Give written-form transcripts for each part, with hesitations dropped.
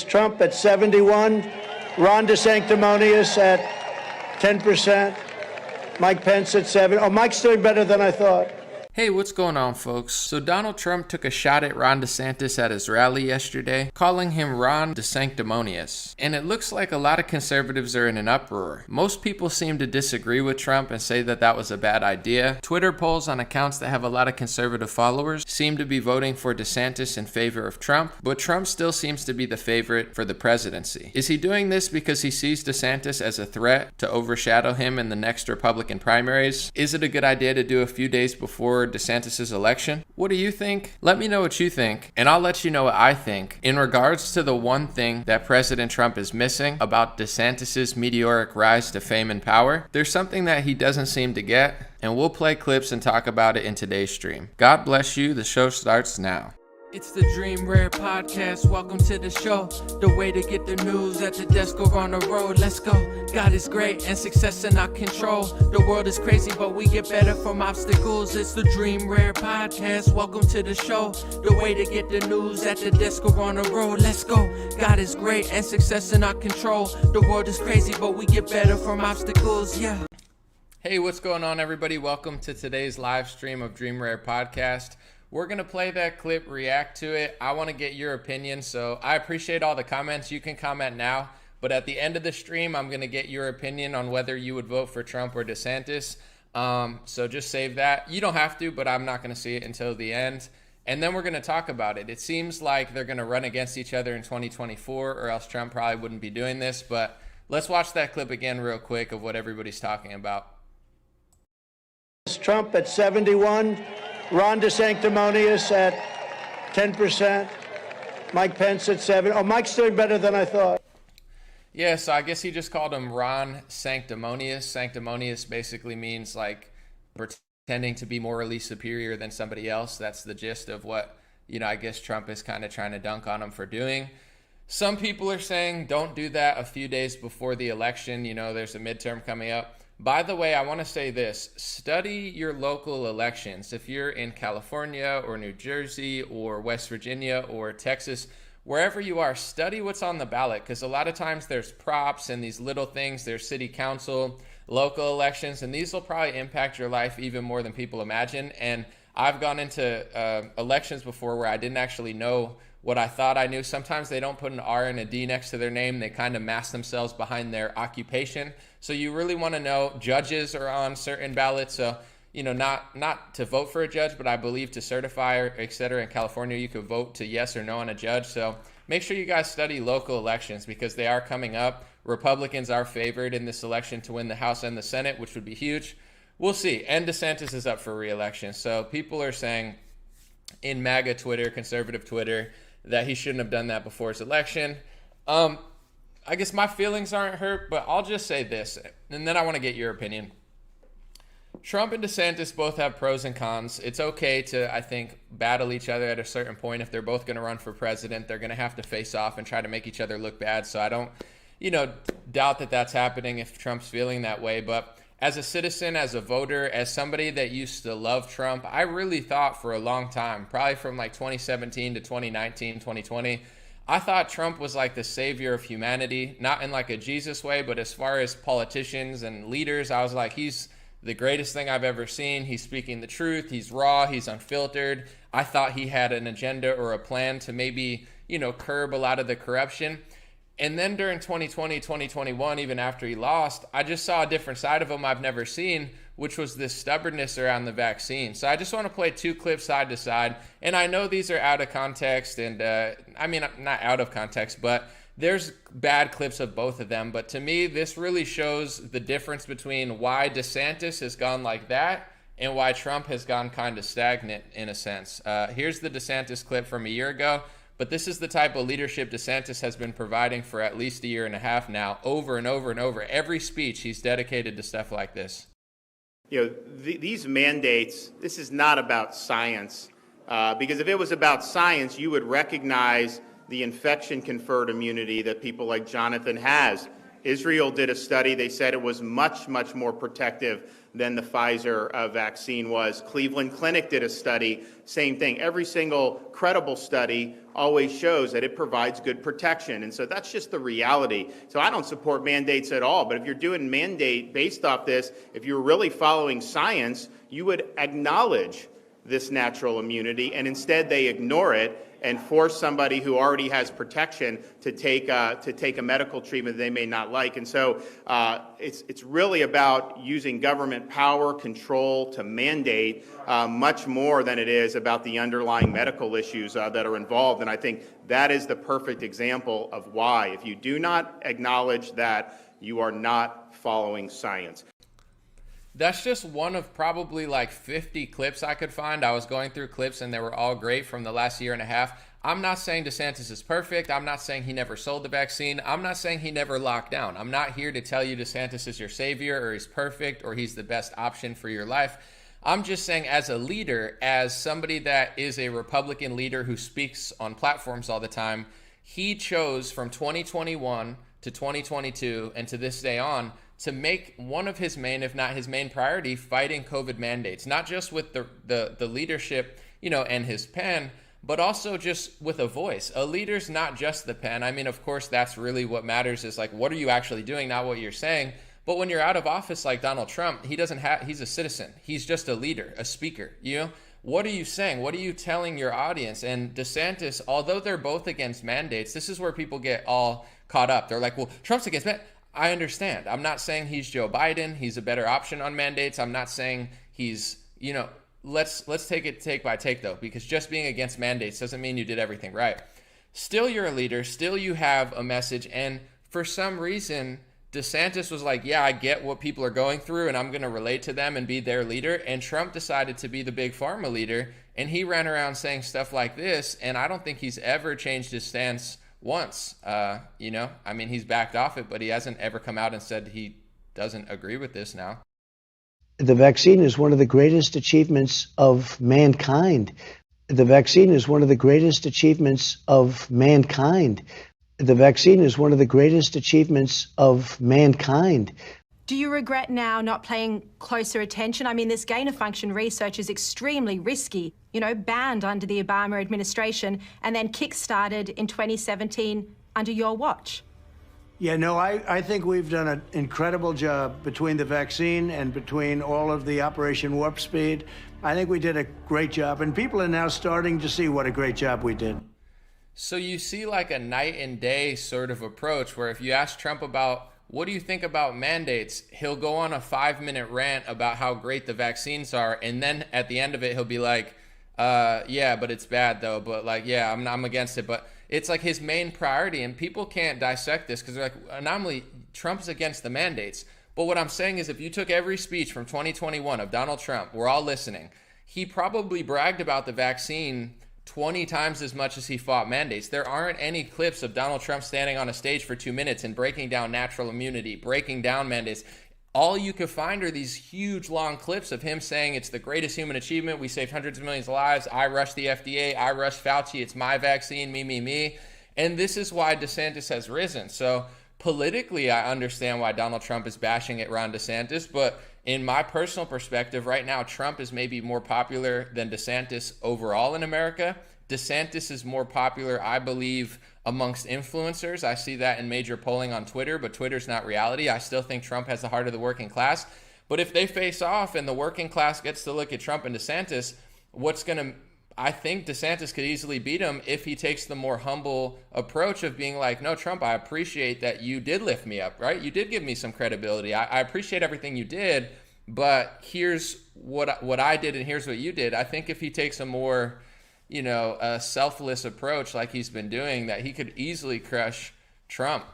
Trump at 71, Ron DeSanctimonious at 10%, Mike Pence at 7. Oh, Mike's doing better than I thought. Hey, what's going on, folks? So Donald Trump took a shot at Ron DeSantis at his rally yesterday, calling him Ron DeSanctimonious. And it looks like a lot of conservatives are in an uproar. Most people seem to disagree with Trump and say that that was a bad idea. Twitter polls on accounts that have a lot of conservative followers seem to be voting for DeSantis in favor of Trump, but Trump still seems to be the favorite for the presidency. Is he doing this because he sees DeSantis as a threat to overshadow him in the next Republican primaries? Is it a good idea to do a few days before DeSantis' election? What do you think? Let me know what you think, and I'll let you know what I think in regards to the one thing that President Trump is missing about DeSantis' meteoric rise to fame and power. There's something that he doesn't seem to get, and we'll play clips and talk about it in today's stream. God bless you. The show starts now. It's the Dream Rare Podcast. Welcome to the show. The way to get the news at the desk or on the road. Let's go. God is great and success in our control. The world is crazy, but we get better from obstacles. It's the Dream Rare Podcast. Welcome to the show. The way to get the news at the desk or on the road. Let's go. God is great and success in our control. The world is crazy, but we get better from obstacles. Yeah. Hey, what's going on, everybody? Welcome to today's live stream of Dream Rare Podcast. We're going to play that clip, react to it. I want to get your opinion, so I appreciate all the comments. You can comment now, but at the end of the stream, I'm going to get your opinion on whether you would vote for Trump or DeSantis. So just save that. You don't have to, but I'm not going to see it until the end. And then we're going to talk about it. It seems like they're going to run against each other in 2024, or else Trump probably wouldn't be doing this. But let's watch that clip again real quick of what everybody's talking about. Trump at 71, Ron DeSanctimonious at 10%, Mike Pence at 7. Oh, Mike's doing better than I thought. Yeah, so I guess he just called him Ron Sanctimonious. Sanctimonious basically means like pretending to be morally superior than somebody else. That's the gist of what, I guess Trump is kind of trying to dunk on him for doing. Some people are saying don't do that a few days before the election. There's a midterm coming up. By the way, I want to say this. Study your local elections. If you're in California or New Jersey or West Virginia or Texas, wherever you are, study what's on the ballot, because a lot of times there's props and these little things. There's city council, local elections, and these will probably impact your life even more than people imagine. And I've gone into elections before where I didn't actually know what I thought I knew. Sometimes they don't put an R and a D next to their name. They kind of mask themselves behind their occupation. So you really want to know. Judges are on certain ballots. So, not to vote for a judge, but I believe to certify or et cetera. In California, you could vote to yes or no on a judge. So make sure you guys study local elections because they are coming up. Republicans are favored in this election to win the House and the Senate, which would be huge. We'll see. And DeSantis is up for re-election. So people are saying in MAGA Twitter, conservative Twitter, that he shouldn't have done that before his election. I guess my feelings aren't hurt, but I'll just say this, and then I want to get your opinion. Trump and DeSantis both have pros and cons. It's okay to, I think, battle each other at a certain point. If they're both going to run for president, they're going to have to face off and try to make each other look bad. So I don't, doubt that that's happening if Trump's feeling that way. But as a citizen, as a voter, as somebody that used to love Trump, I really thought for a long time, probably from like 2017 to 2019, 2020, I thought Trump was like the savior of humanity, not in like a Jesus way, but as far as politicians and leaders, I was like, he's the greatest thing I've ever seen. He's speaking the truth. He's raw. He's unfiltered. I thought he had an agenda or a plan to maybe, curb a lot of the corruption. And then during 2020, 2021, even after he lost, I just saw a different side of him I've never seen, which was this stubbornness around the vaccine. So I just want to play two clips side to side. And I know these are out of context and, not out of context, but there's bad clips of both of them. But to me, this really shows the difference between why DeSantis has gone like that and why Trump has gone kind of stagnant in a sense. Here's the DeSantis clip from a year ago. But this is the type of leadership DeSantis has been providing for at least a year and a half now, over and over and over. Every speech he's dedicated to stuff like this. These mandates, this is not about science. Because if it was about science, you would recognize the infection-conferred immunity that people like Jonathan has. Israel did a study. They said it was much, much more protective than the Pfizer vaccine was. Cleveland Clinic did a study, same thing. Every single credible study always shows that it provides good protection. And so that's just the reality. So I don't support mandates at all. But if you're doing mandate based off this, if you're really following science, you would acknowledge this natural immunity, and instead they ignore it and force somebody who already has protection to take a medical treatment they may not like. And so it's really about using government power, control to mandate much more than it is about the underlying medical issues that are involved. And I think that is the perfect example of why. If you do not acknowledge that, you are not following science. That's just one of probably like 50 clips I could find. I was going through clips and they were all great from the last year and a half. I'm not saying DeSantis is perfect. I'm not saying he never sold the vaccine. I'm not saying he never locked down. I'm not here to tell you DeSantis is your savior or he's perfect or he's the best option for your life. I'm just saying as a leader, as somebody that is a Republican leader who speaks on platforms all the time, he chose from 2021 to 2022 and to this day on to make one of his main, if not his main priority, fighting COVID mandates, not just with the leadership, and his pen, but also just with a voice. A leader's not just the pen. I mean, of course, that's really what matters is like, what are you actually doing, not what you're saying. But when you're out of office like Donald Trump, he's a citizen. He's just a leader, a speaker, What are you saying? What are you telling your audience? And DeSantis, although they're both against mandates, this is where people get all caught up. They're like, well, Trump's against mandates. I understand. I'm not saying he's Joe Biden. He's a better option on mandates. I'm not saying he's, let's take it take by take though, because just being against mandates doesn't mean you did everything right. Still, you're a leader. Still, you have a message. And for some reason, DeSantis was like, yeah, I get what people are going through and I'm going to relate to them and be their leader. And Trump decided to be the big pharma leader. And he ran around saying stuff like this. And I don't think he's ever changed his stance once. He's backed off it, but he hasn't ever come out and said he doesn't agree with this now. The vaccine is one of the greatest achievements of mankind. The vaccine is one of the greatest achievements of mankind. The vaccine is one of the greatest achievements of mankind. Do you regret now not paying closer attention? I mean, this gain-of-function research is extremely risky, banned under the Obama administration and then kick-started in 2017 under your watch. Yeah, no, I think we've done an incredible job between the vaccine and between all of the Operation Warp Speed. I think we did a great job, and people are now starting to see what a great job we did. So you see like a night and day sort of approach where if you ask Trump about what do you think about mandates, he'll go on a 5-minute rant about how great the vaccines are. And then at the end of it, he'll be like, yeah, but it's bad though. But like, yeah, I'm against it. But it's like his main priority. And people can't dissect this because they're like, anomaly, Trump's against the mandates. But what I'm saying is if you took every speech from 2021 of Donald Trump, we're all listening. He probably bragged about the vaccine 20 times as much as he fought mandates. There aren't any clips of Donald Trump standing on a stage for 2 minutes and breaking down natural immunity, breaking down mandates. All you could find are these huge long clips of him saying it's the greatest human achievement. We saved hundreds of millions of lives. I rushed the FDA. I rushed Fauci. It's my vaccine. Me. And this is why DeSantis has risen. So politically, I understand why Donald Trump is bashing at Ron DeSantis, but in my personal perspective, right now, Trump is maybe more popular than DeSantis overall in America. DeSantis is more popular, I believe, amongst influencers. I see that in major polling on Twitter, but Twitter's not reality. I still think Trump has the heart of the working class. But if they face off and the working class gets to look at Trump and DeSantis, I think DeSantis could easily beat him if he takes the more humble approach of being like, no, Trump, I appreciate that you did lift me up, right? You did give me some credibility. I appreciate everything you did, but here's what I did and here's what you did. I think if he takes a more, a selfless approach like he's been doing, that he could easily crush Trump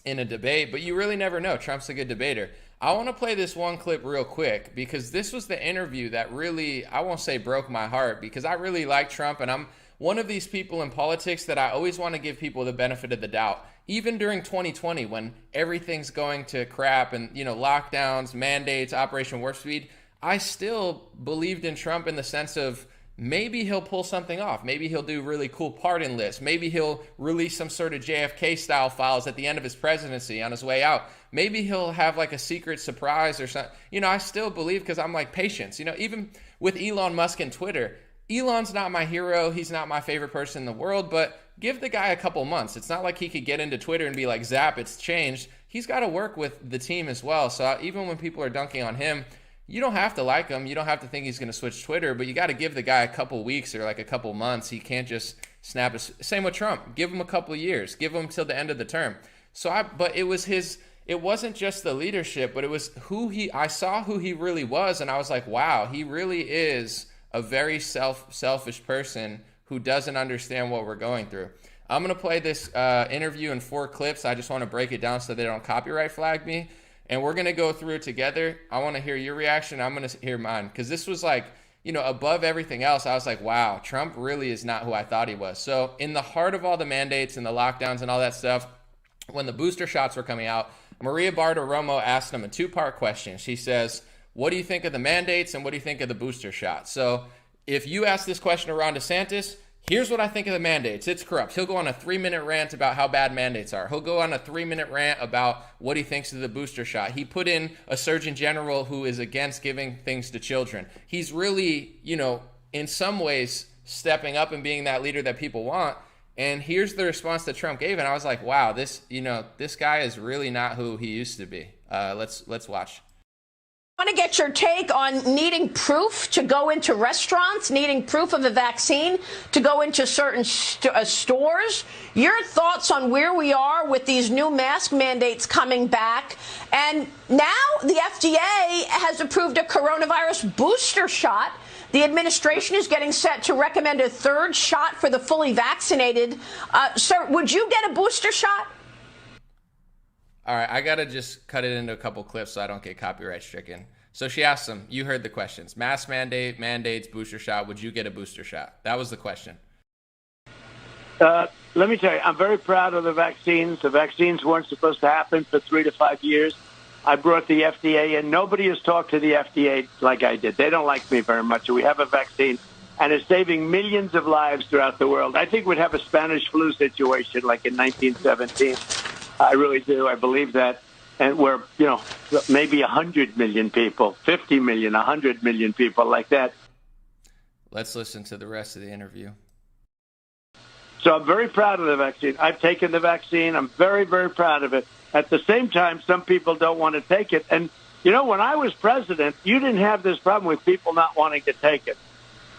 in a debate, but you really never know. Trump's a good debater. I want to play this one clip real quick because this was the interview that really, I won't say broke my heart, because I really like Trump and I'm one of these people in politics that I always want to give people the benefit of the doubt. Even during 2020 when everything's going to crap and, lockdowns, mandates, Operation Warp Speed, I still believed in Trump in the sense of maybe he'll pull something off. Maybe he'll do really cool pardon lists. Maybe he'll release some sort of JFK style files at the end of his presidency on his way out. Maybe he'll have like a secret surprise or something. I still believe, because I'm like, patience. Even with Elon Musk and Twitter, Elon's not my hero. He's not my favorite person in the world, but give the guy a couple months. It's not like he could get into Twitter and be like, zap, it's changed. He's got to work with the team as well. So even when people are dunking on him, you don't have to like him. You don't have to think he's going to switch Twitter, but you got to give the guy a couple weeks or like a couple months. He can't just snap his. Same with Trump. Give him a couple of years. Give him till the end of the term. But it was his. It wasn't just the leadership, but it was I saw who he really was, and I was like, wow, he really is a very selfish person who doesn't understand what we're going through. I'm going to play this interview in 4 clips. I just want to break it down so they don't copyright flag me. And we're going to go through it together. I want to hear your reaction. I'm going to hear mine. Because this was like, above everything else, I was like, wow, Trump really is not who I thought he was. So in the heart of all the mandates and the lockdowns and all that stuff, when the booster shots were coming out, Maria Bartiromo asked him a 2-part question. She says, what do you think of the mandates and what do you think of the booster shot? So if you ask this question to Ron DeSantis, here's what I think of the mandates. It's corrupt. He'll go on a 3-minute rant about how bad mandates are. He'll go on a 3-minute rant about what he thinks of the booster shot. He put in a surgeon general who is against giving things to children. He's really, in some ways stepping up and being that leader that people want. And here's the response that Trump gave. And I was like, wow, this guy is really not who he used to be. Let's watch. I want to get your take on needing proof to go into restaurants, needing proof of a vaccine to go into certain stores. Your thoughts on where we are with these new mask mandates coming back. And now the FDA has approved a coronavirus booster shot. The administration is getting set to recommend a 3rd shot for the fully vaccinated. Sir, would you get a booster shot? All right, I got to just cut it into a couple clips so I don't get copyright stricken. So she asked him, you heard the questions. Mask mandate, mandates, booster shot. Would you get a booster shot? That was the question. Let me tell you, I'm very proud of the vaccines. The vaccines weren't supposed to happen for 3 to 5 years. I brought the FDA in. Nobody has talked to the FDA like I did. They don't like me very much. We have a vaccine, and it's saving millions of lives throughout the world. I think we'd have a Spanish flu situation like in 1917. I really do. I believe that. And we're, maybe 100 million people, 50 million, 100 million people like that. Let's listen to the rest of the interview. So I'm very proud of the vaccine. I've taken the vaccine. I'm very, very proud of it. At the same time, some people don't want to take it. And, when I was president, you didn't have this problem with people not wanting to take it.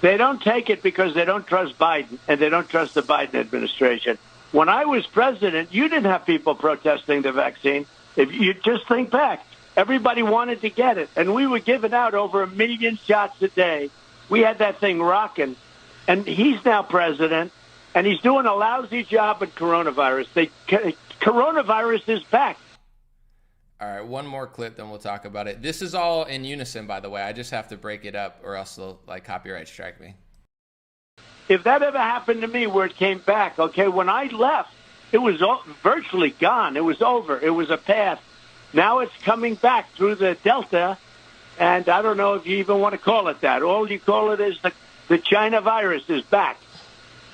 They don't take it because they don't trust Biden and they don't trust the Biden administration. When I was president, you didn't have people protesting the vaccine. If you just think back, everybody wanted to get it. And we were giving out over 1 million shots a day. We had that thing rocking. And he's now president, and he's doing a lousy job with coronavirus. Coronavirus is back. All right, one more clip, then we'll talk about it. This is all in unison, by the way. I just have to break it up or else they'll copyright strike me. If that ever happened to me where it came back, okay, when I left, it was virtually gone. It was over. It was a path. Now it's coming back through the Delta, and I don't know if you even want to call it that. All you call it is the China virus is back.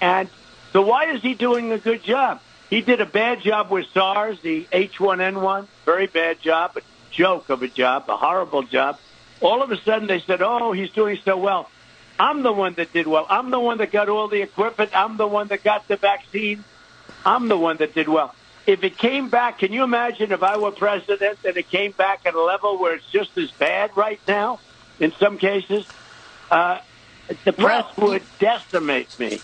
And so why is he doing a good job? He did a bad job with SARS, the H1N1, very bad job, a joke of a job, a horrible job. All of a sudden they said, oh, he's doing so well. I'm the one that did well. I'm the one that got all the equipment. I'm the one that got the vaccine. I'm the one that did well. If it came back, can you imagine if I were president and it came back at a level where it's just as bad right now in some cases? The press would decimate me.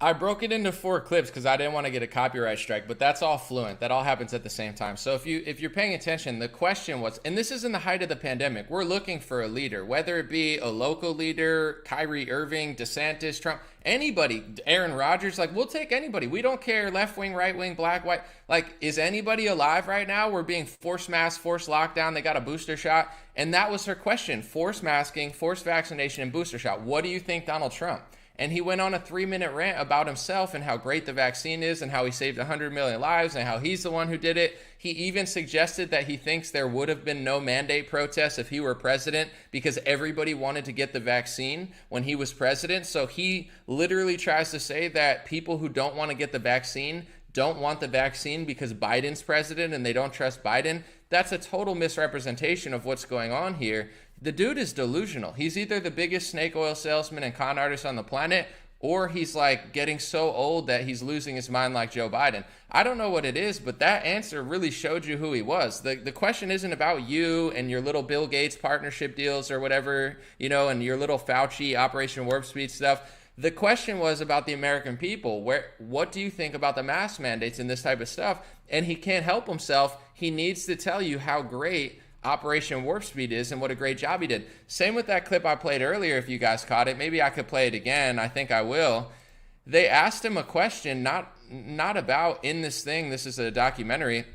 I broke it into 4 clips because I didn't want to get a copyright strike, but that's all fluent. That all happens at the same time. So if you're paying attention, the question was, and this is in the height of the pandemic, we're looking for a leader, whether it be a local leader, Kyrie Irving, DeSantis, Trump, anybody, Aaron Rodgers, we'll take anybody. We don't care left wing, right wing, black, white. Is anybody alive right now? We're being forced mask, forced lockdown. They got a booster shot. And that was her question, forced masking, forced vaccination, and booster shot. What do you think, Donald Trump? And he went on a 3-minute rant about himself and how great the vaccine is and how he saved 100 million lives and how he's the one who did it. He even suggested that he thinks there would have been no mandate protests if he were president because everybody wanted to get the vaccine when he was president. So he literally tries to say that people who don't want to get the vaccine don't want the vaccine because Biden's president and they don't trust Biden. That's a total misrepresentation of what's going on here. The dude is delusional. He's either the biggest snake oil salesman and con artist on the planet, or he's like getting so old that he's losing his mind like Joe Biden. I don't know what it is, but that answer really showed you who he was. The question isn't about you and your little Bill Gates partnership deals or whatever, and your little Fauci Operation Warp Speed stuff. The question was about the American people. What do you think about the mask mandates and this type of stuff? And he can't help himself. He needs to tell you how great Operation Warp Speed is and what a great job he did. Same with that clip I played earlier, if you guys caught it. Maybe I could play it again. I think I will. They asked him a question, not about in this thing. This is a documentary.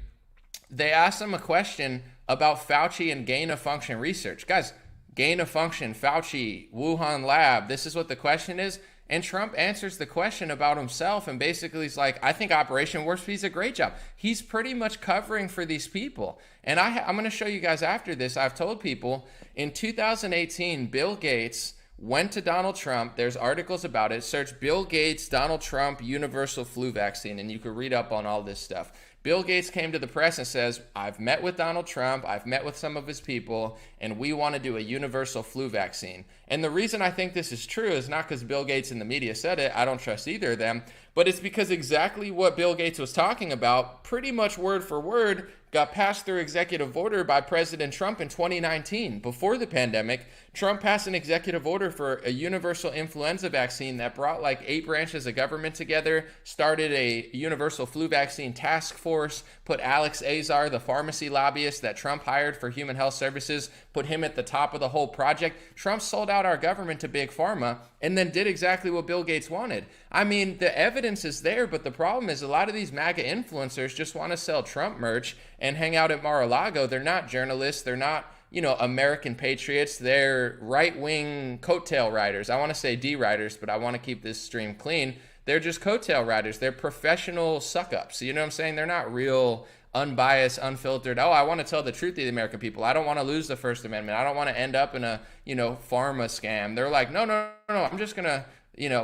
They asked him a question about Fauci and gain-of-function research. Guys, gain-of-function, Fauci, Wuhan lab, this is what the question is. And Trump answers the question about himself and basically he's like, I think Operation Warp Speed is a great job. He's pretty much covering for these people. And I'm going to show you guys after this. I've told people in 2018, Bill Gates went to Donald Trump. There's articles about it. Search Bill Gates, Donald Trump, universal flu vaccine, and you can read up on all this stuff. Bill Gates came to the press and says, I've met with Donald Trump, I've met with some of his people, and we want to do a universal flu vaccine. And the reason I think this is true is not because Bill Gates and the media said it, I don't trust either of them, but it's because exactly what Bill Gates was talking about, pretty much word for word, got passed through executive order by President Trump in 2019. Before the pandemic, Trump passed an executive order for a universal influenza vaccine that brought like 8 branches of government together, started a universal flu vaccine task force, put Alex Azar, the pharmacy lobbyist that Trump hired for human health services, put him at the top of the whole project. Trump sold out our government to Big Pharma and then did exactly what Bill Gates wanted. I mean, the evidence is there, but the problem is a lot of these MAGA influencers just want to sell Trump merch and hang out at Mar-a-Lago. They're not journalists. They're not, American patriots. They're right-wing coattail riders. I want to say D-riders, but I want to keep this stream clean. They're just coattail riders. They're professional suck-ups. You know what I'm saying? They're not real, unbiased, unfiltered. Oh, I want to tell the truth to the American people. I don't want to lose the First Amendment. I don't want to end up in a, pharma scam. They're like, no. I'm just going to,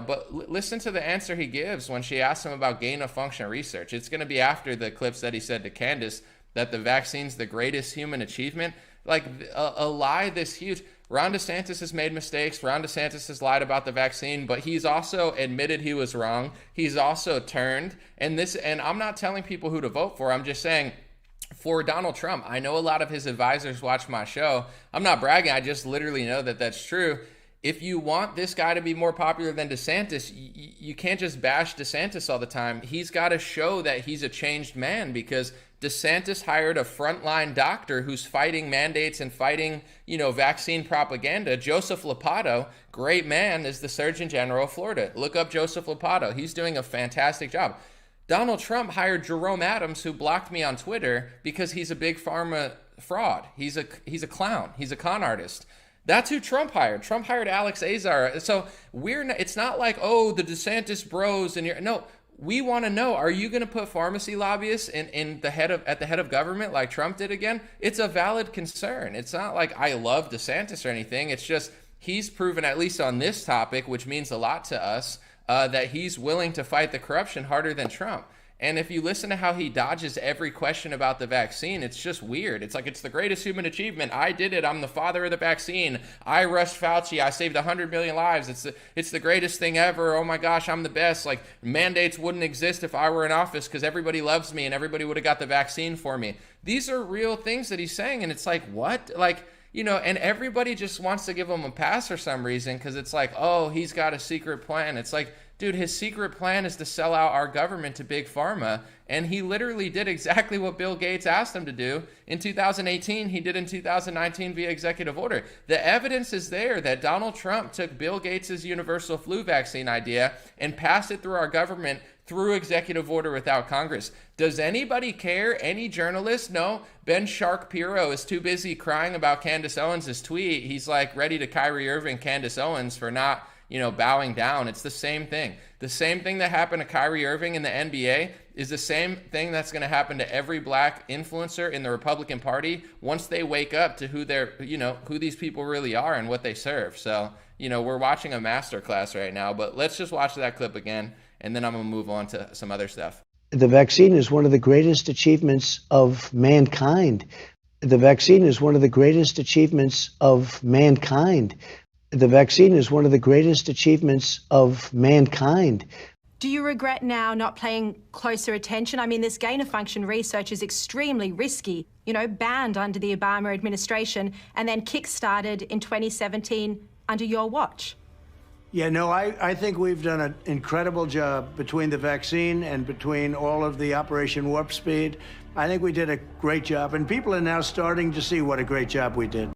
but listen to the answer he gives when she asks him about gain-of-function research. It's going to be after the clips that he said to Candace that the vaccine's the greatest human achievement. Like a lie this huge. Ron DeSantis has made mistakes. Ron DeSantis has lied about the vaccine, but he's also admitted he was wrong. He's also turned. And I'm not telling people who to vote for. I'm just saying for Donald Trump, I know a lot of his advisors watch my show. I'm not bragging. I just literally know that that's true. If you want this guy to be more popular than DeSantis, you can't just bash DeSantis all the time. He's got to show that he's a changed man because DeSantis hired a frontline doctor who's fighting mandates and fighting, vaccine propaganda. Joseph Lombardo, great man, is the Surgeon General of Florida. Look up Joseph Lombardo. He's doing a fantastic job. Donald Trump hired Jerome Adams, who blocked me on Twitter because he's a big pharma fraud. He's a clown. He's a con artist. That's who Trump hired. Trump hired Alex Azar. So it's not like, oh, the DeSantis bros no. We want to know, are you going to put pharmacy lobbyists at the head of government like Trump did again? It's a valid concern. It's not like I love DeSantis or anything. It's just he's proven, at least on this topic, which means a lot to us, that he's willing to fight the corruption harder than Trump. And if you listen to how he dodges every question about the vaccine, it's just weird. It's like, it's the greatest human achievement. I did it. I'm the father of the vaccine. I rushed Fauci. I saved 100 million lives. It's the greatest thing ever. Oh my gosh, I'm the best. Like, mandates wouldn't exist if I were in office because everybody loves me and everybody would have got the vaccine for me. These are real things that he's saying. And it's like, what? Like, and everybody just wants to give him a pass for some reason because it's like, oh, he's got a secret plan. It's like, dude, his secret plan is to sell out our government to Big Pharma, and he literally did exactly what Bill Gates asked him to do in 2018. He did in 2019 via executive order. The evidence is there that Donald Trump took Bill Gates' universal flu vaccine idea and passed it through our government through executive order without Congress. Does anybody care? Any journalist? No. Ben Shapiro is too busy crying about Candace Owens' tweet. He's like ready to Kyrie Irving Candace Owens for not bowing down. It's the same thing. The same thing that happened to Kyrie Irving in the NBA is the same thing that's going to happen to every black influencer in the Republican Party once they wake up to who these people really are and what they serve. So, we're watching a masterclass right now, but let's just watch that clip again, and then I'm going to move on to some other stuff. The vaccine is one of the greatest achievements of mankind. The vaccine is one of the greatest achievements of mankind. The vaccine is one of the greatest achievements of mankind. Do you regret now not paying closer attention? I mean, this gain-of-function research is extremely risky, banned under the Obama administration and then kick-started in 2017 under your watch. Yeah, no, I think we've done an incredible job between the vaccine and between all of the Operation Warp Speed. I think we did a great job, and people are now starting to see what a great job we did.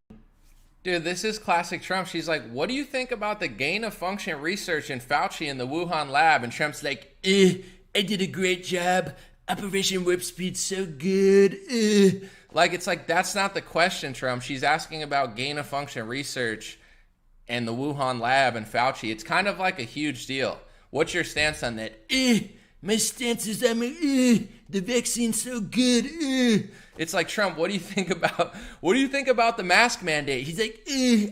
Dude, this is classic Trump. She's like, what do you think about the gain-of-function research in Fauci in the Wuhan lab? And Trump's like, I did a great job. Operation Warp Speed's so good. It's like, that's not the question, Trump. She's asking about gain-of-function research and the Wuhan lab and Fauci. It's kind of like a huge deal. What's your stance on that? My stance is the vaccine's so good. It's like, Trump, what do you think about the mask mandate? He's like,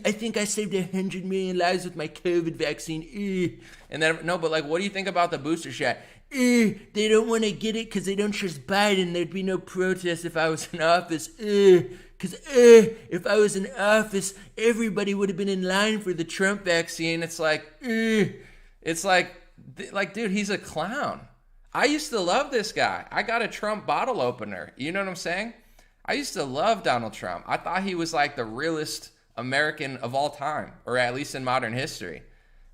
I think I saved 100 million lives with my COVID vaccine. And then, no, but what do you think about the booster shot? They don't want to get it because they don't trust Biden. There'd be no protest if I was in office. Because if I was in office, everybody would have been in line for the Trump vaccine. It's like, dude, he's a clown. I used to love this guy. I got a Trump bottle opener. You know what I'm saying? I used to love Donald Trump. I thought he was the realest American of all time, or at least in modern history.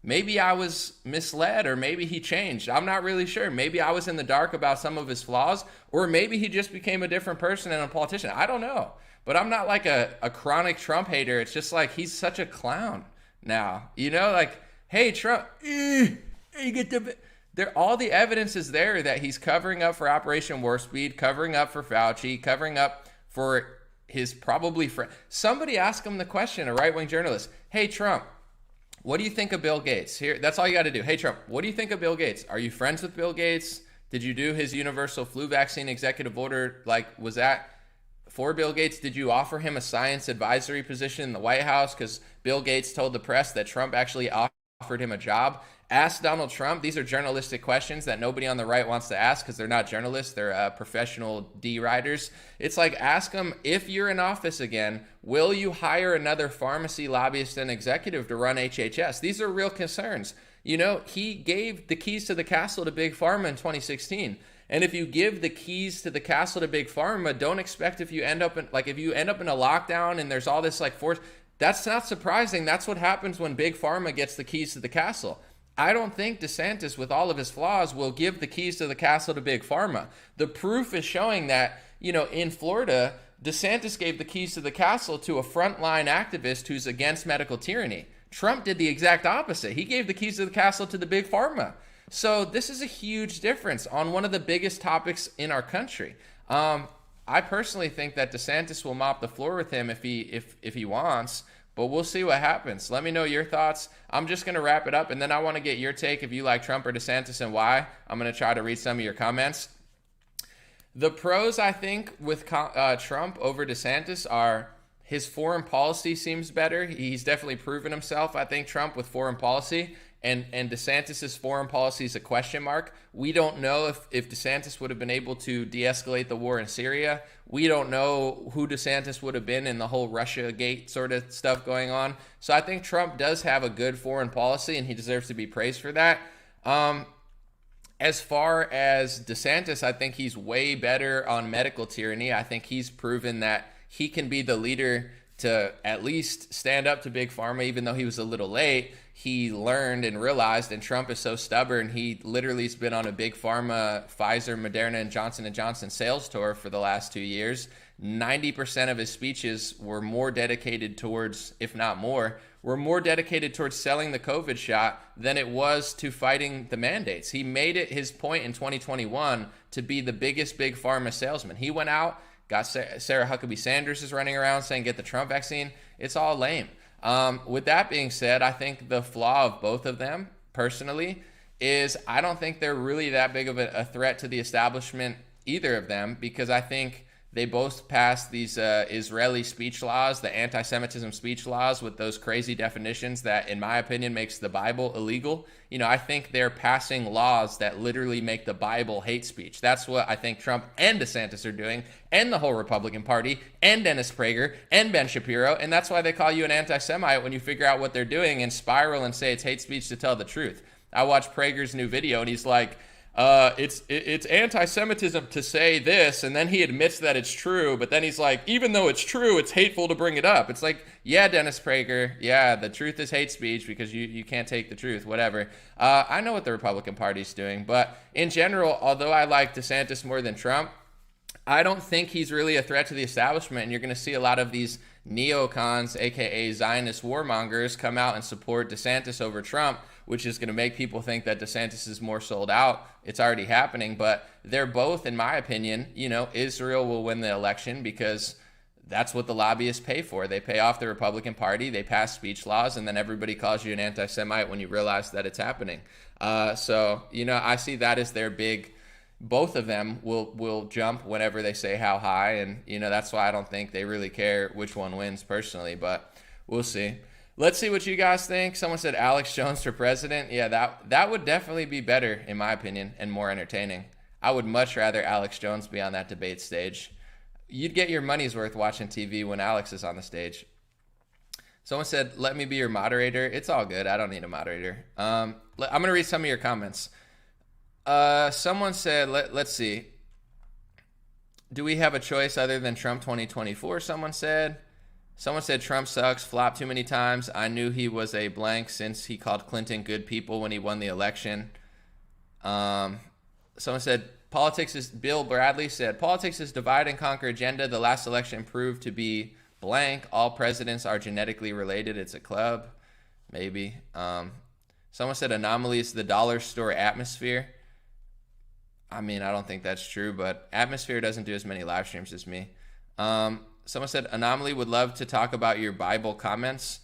Maybe I was misled, or maybe he changed. I'm not really sure. Maybe I was in the dark about some of his flaws, or maybe he just became a different person and a politician. I don't know. But I'm not a chronic Trump hater. It's just he's such a clown now. Hey, Trump, you get the... all the evidence is there that he's covering up for Operation Warp Speed, covering up for Fauci, covering up for his probably friend. Somebody asked him the question, a right-wing journalist. Hey, Trump, what do you think of Bill Gates? Here, that's all you got to do. Hey, Trump, what do you think of Bill Gates? Are you friends with Bill Gates? Did you do his universal flu vaccine executive order? Was that for Bill Gates? Did you offer him a science advisory position in the White House? Because Bill Gates told the press that Trump actually offered him a job. Ask Donald Trump. These are journalistic questions that nobody on the right wants to ask because they're not journalists. They're professional D-writers. It's ask him, if you're in office again, will you hire another pharmacy lobbyist and executive to run HHS? These are real concerns. He gave the keys to the castle to Big Pharma in 2016. And if you give the keys to the castle to Big Pharma, don't expect if you end up in a lockdown and there's all this force, that's not surprising. That's what happens when Big Pharma gets the keys to the castle. I don't think DeSantis, with all of his flaws, will give the keys to the castle to Big Pharma. The proof is showing that, in Florida, DeSantis gave the keys to the castle to a frontline activist who's against medical tyranny. Trump did the exact opposite. He gave the keys to the castle to the Big Pharma. So this is a huge difference on one of the biggest topics in our country. I personally think that DeSantis will mop the floor with him if he wants. But we'll see what happens. Let me know your thoughts. I'm just going to wrap it up, and then I want to get your take if you like Trump or DeSantis and why. I'm going to try to read some of your comments. The pros, I think, with Trump over DeSantis are his foreign policy seems better. He's definitely proven himself, I think, Trump, with foreign policy. And DeSantis' foreign policy is a question mark. We don't know if DeSantis would have been able to de-escalate the war in Syria. We don't know who DeSantis would have been in the whole Russia-gate sort of stuff going on. So I think Trump does have a good foreign policy, and he deserves to be praised for that. As far as DeSantis, I think he's way better on medical tyranny. I think he's proven that he can be the leader to at least stand up to Big Pharma, even though he was a little late. He learned and realized, and Trump is so stubborn, he literally has been on a Big Pharma, Pfizer, Moderna, and Johnson & Johnson sales tour for the last 2 years. 90% of his speeches were more dedicated towards, if not more, were more dedicated towards selling the COVID shot than it was to fighting the mandates. He made it his point in 2021 to be the biggest Big Pharma salesman. He went out, got Sarah Huckabee Sanders is running around saying, get the Trump vaccine. It's all lame. With that being said, I think the flaw of both of them, personally, is I don't think they're really that big of a threat to the establishment, either of them, because I think they both passed these Israeli speech laws, the anti-Semitism speech laws with those crazy definitions that, in my opinion, makes the Bible illegal. You know, I think they're passing laws that literally make the Bible hate speech. That's what I think Trump and DeSantis are doing, and the whole Republican Party, and Dennis Prager, and Ben Shapiro, and that's why they call you an anti-Semite when you figure out what they're doing and spiral and say it's hate speech to tell the truth. I watched Prager's new video, and he's like, it's anti-Semitism to say this, and then he admits that it's true, but then he's like, even though it's true, it's hateful to bring it up. It's like, yeah, Dennis Prager, yeah, the truth is hate speech because you can't take the truth, whatever. I know what the Republican Party's doing, but in general, although I like DeSantis more than Trump, I don't think he's really a threat to the establishment, and you're going to see a lot of these neocons, aka Zionist warmongers, come out and support DeSantis over Trump, which is going to make people think that DeSantis is more sold out. It's already happening, but they're both, in my opinion, you know, Israel will win the election because that's what the lobbyists pay for. They pay off the Republican Party, they pass speech laws, and then everybody calls you an anti-Semite when you realize that it's happening. So, you know, I see that as their big... Both of them will jump whenever they say how high, and, you know, that's why I don't think they really care which one wins personally, but we'll see. Let's see what you guys think. Someone said Alex Jones for president. Yeah, that would definitely be better, in my opinion, and more entertaining. I would much rather Alex Jones be on that debate stage. You'd get your money's worth watching TV when Alex is on the stage. Someone said, let me be your moderator. It's all good. I don't need a moderator. I'm going to read some of your comments. Someone said, let's see. Do we have a choice other than Trump 2024? Someone said Trump sucks, flopped too many times. I knew he was a blank since he called Clinton good people when he won the election. Someone said, Bill Bradley said, politics is divide and conquer agenda. The last election proved to be blank. All presidents are genetically related. It's a club. Maybe. Someone said anomaly is the dollar store atmosphere. I mean, I don't think that's true, but Atmosphere doesn't do as many live streams as me. Someone said, Anomaly would love to talk about your Bible comments.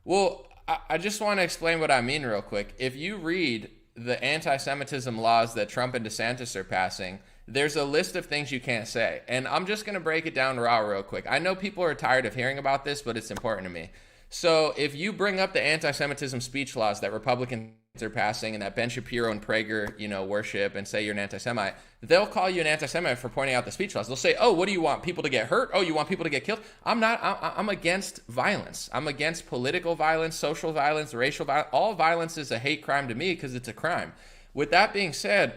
Well, I just want to explain what I mean real quick. If you read the anti-Semitism laws that Trump and DeSantis are passing, there's a list of things you can't say. And I'm just going to break it down raw real quick. I know people are tired of hearing about this, but it's important to me. So if you bring up the anti-Semitism speech laws that Republicans are passing and that Ben Shapiro and Prager, you know, worship and say you're an anti-Semite, they'll call you an anti-Semite for pointing out the speech laws. They'll say, oh, what do you want? People to get hurt? Oh, you want people to get killed? I'm against violence. I'm against political violence, social violence, racial violence. All violence is a hate crime to me because it's a crime. With that being said,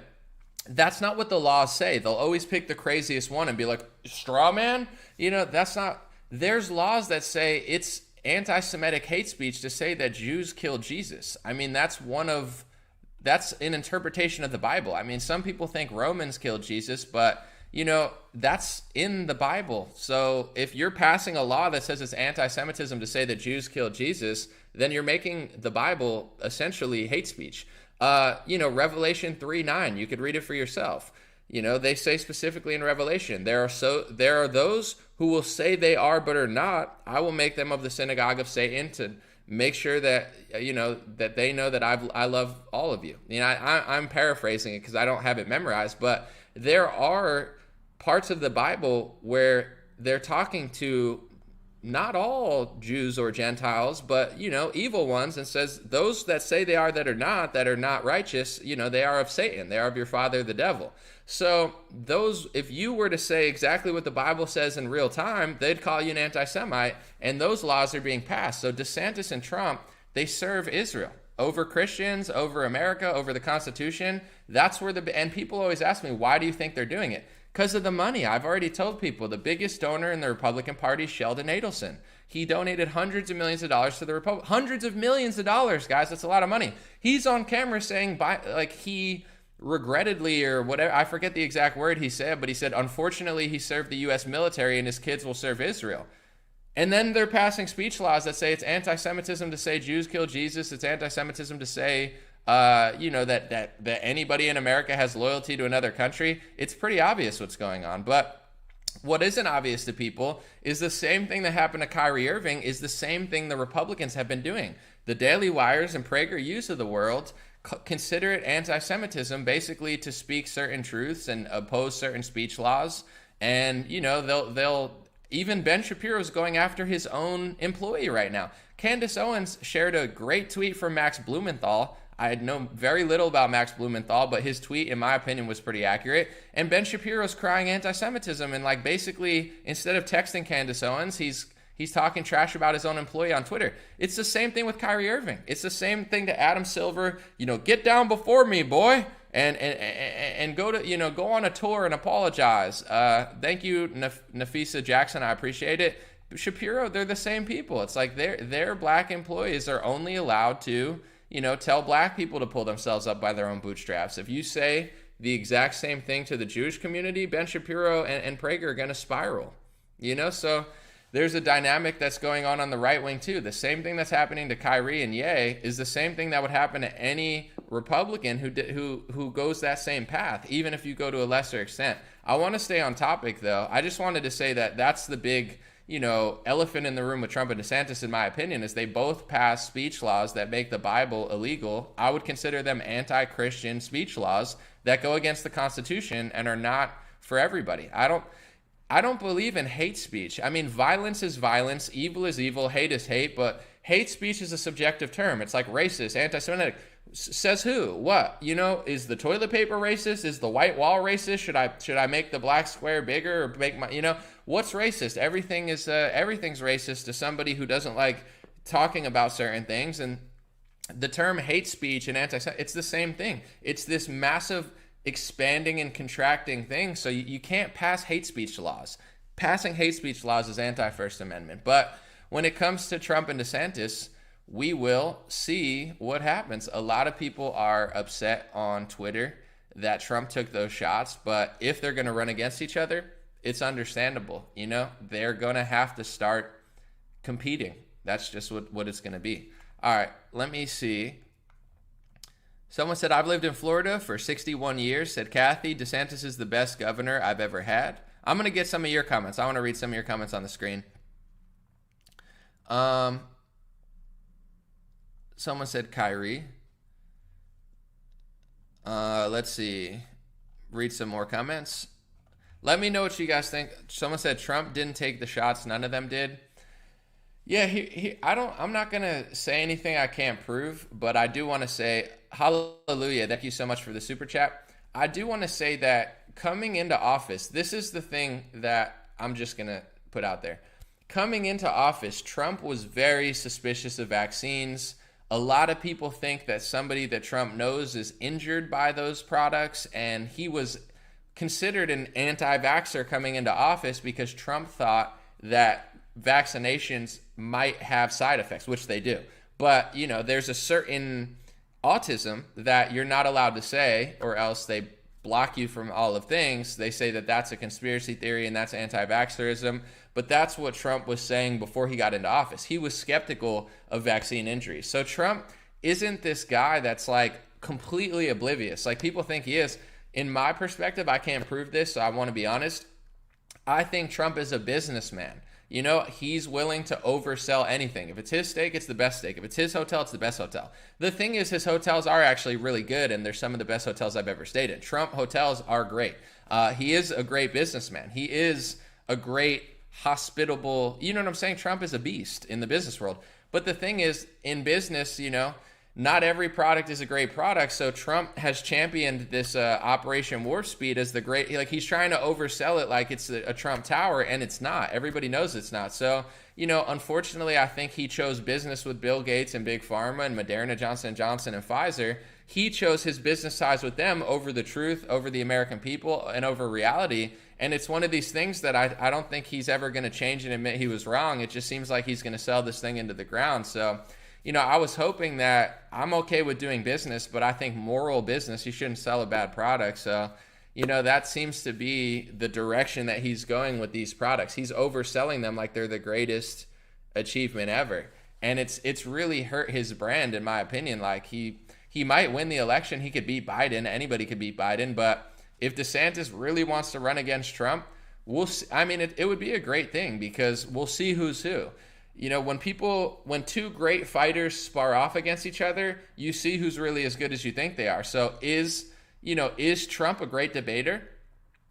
that's not what the laws say. They'll always pick the craziest one and be like, straw man? You know, that's not... There's laws that say it's anti-Semitic hate speech to say that Jews killed Jesus. I mean, that's an interpretation of the Bible. I mean, some people think Romans killed Jesus, but, you know, that's in the Bible. So if you're passing a law that says it's anti-Semitism to say that Jews killed Jesus, then you're making the Bible essentially hate speech. You know, Revelation 3:9, you could read it for yourself. You know, they say specifically in Revelation, there are those who will say they are but are not. I will make them of the synagogue of Satan to make sure that, you know, that they know that I love all of you. You know, I'm paraphrasing it because I don't have it memorized, but there are parts of the Bible where they're talking to not all Jews or Gentiles, but, you know, evil ones, and says those that say they are that are not righteous, you know, they are of Satan. They are of your father, the devil. So those, if you were to say exactly what the Bible says in real time, they'd call you an anti-Semite, and those laws are being passed. So DeSantis and Trump, they serve Israel over Christians, over America, over the Constitution. That's where and people always ask me, why do you think they're doing it? Because of the money. I've already told people the biggest donor in the Republican Party is Sheldon Adelson. He donated hundreds of millions of dollars to the Republic. Hundreds of millions of dollars, guys. That's a lot of money. He's on camera saying, he regrettedly or whatever, I forget the exact word he said, but he said, unfortunately, he served the U.S. military and his kids will serve Israel. And then they're passing speech laws that say it's anti-Semitism to say Jews killed Jesus. It's anti-Semitism to say, that anybody in America has loyalty to another country. It's pretty obvious what's going on. But What isn't obvious to people is the same thing that happened to Kyrie Irving is the same thing the Republicans have been doing. The Daily Wires and PragerU's of the world consider it anti-Semitism, basically to speak certain truths and oppose certain speech laws. And, you know, they'll even Ben Shapiro's going after his own employee right now. Candace Owens shared a great tweet from Max Blumenthal. I know very little about Max Blumenthal, but his tweet, in my opinion, was pretty accurate. And Ben Shapiro's crying anti-Semitism, and like basically instead of texting Candace Owens, he's talking trash about his own employee on Twitter. It's the same thing with Kyrie Irving. It's the same thing to Adam Silver. You know, get down before me, boy, and go to, you know, go on a tour and apologize. Thank you, Nafisa Jackson. I appreciate it. Shapiro, they're the same people. It's like their black employees are only allowed to, you know, tell black people to pull themselves up by their own bootstraps. If you say the exact same thing to the Jewish community, Ben Shapiro and Prager are going to spiral, you know? So there's a dynamic that's going on the right wing too. The same thing that's happening to Kyrie and Ye is the same thing that would happen to any Republican who goes that same path, even if you go to a lesser extent. I want to stay on topic though. I just wanted to say that that's the big, you know, elephant in the room with Trump and DeSantis, in my opinion, is they both pass speech laws that make the Bible illegal. I would consider them anti-Christian speech laws that go against the Constitution and are not for everybody. I don't believe in hate speech. I mean, violence is violence, evil is evil, hate is hate, but hate speech is a subjective term. It's like racist, anti-Semitic. Says who? What? You know, is the toilet paper racist? Is the white wall racist? Should I make the black square bigger or make my, you know, what's racist? Everything's racist to somebody who doesn't like talking about certain things. And the term hate speech and it's the same thing. It's this massive expanding and contracting thing. So you can't pass hate speech laws. Passing hate speech laws is anti-First Amendment. But when it comes to Trump and DeSantis, we will see what happens. A lot of people are upset on Twitter that Trump took those shots, but if they're going to run against each other, it's understandable. You know, they're going to have to start competing. That's just what it's going to be. All right, let me see. Someone said, I've lived in Florida for 61 years. Said, Kathy, DeSantis is the best governor I've ever had. I'm going to get some of your comments. I want to read some of your comments on the screen. Someone said Kyrie. Let's see. Read some more comments. Let me know what you guys think. Someone said Trump didn't take the shots. None of them did. Yeah, I'm not going to say anything I can't prove, but I do want to say hallelujah. Thank you so much for the super chat. I do want to say that coming into office, this is the thing that I'm just going to put out there. Coming into office, Trump was very suspicious of vaccines. A lot of people think that somebody that Trump knows is injured by those products, and he was considered an anti-vaxxer coming into office because Trump thought that vaccinations might have side effects, which they do. But, you know, there's a certain autism that you're not allowed to say, or else they block you from all of things. They say that that's a conspiracy theory and that's anti-vaxxerism. But that's what Trump was saying before he got into office. He was skeptical of vaccine injuries. So Trump isn't this guy that's like completely oblivious. Like people think he is. In my perspective, I can't prove this, so I want to be honest. I think Trump is a businessman. You know, he's willing to oversell anything. If it's his steak, it's the best steak. If it's his hotel, it's the best hotel. The thing is, his hotels are actually really good, and they're some of the best hotels I've ever stayed in. Trump hotels are great. He is a great businessman. He is a great hospitable, you know what I'm saying? Trump is a beast in the business world. But the thing is, in business, you know, not every product is a great product. So Trump has championed this Operation Warp Speed as the great, like he's trying to oversell it like it's a Trump Tower, and it's not. Everybody knows it's not. So, you know, unfortunately, I think he chose business with Bill Gates and Big Pharma and Moderna, Johnson & Johnson, and Pfizer. He chose his business ties with them over the truth, over the American people, and over reality. And it's one of these things that I don't think he's ever going to change and admit he was wrong. It just seems like he's going to sell this thing into the ground. So, you know, I was hoping that I'm okay with doing business, but I think moral business, you shouldn't sell a bad product. So, you know, that seems to be the direction that he's going with these products. He's overselling them like they're the greatest achievement ever. And it's really hurt his brand, in my opinion. Like he might win the election. He could beat Biden. Anybody could beat Biden. But if DeSantis really wants to run against Trump, we'll see. I mean, it would be a great thing because we'll see who's who. You know, when two great fighters spar off against each other, you see who's really as good as you think they are. So is Trump a great debater?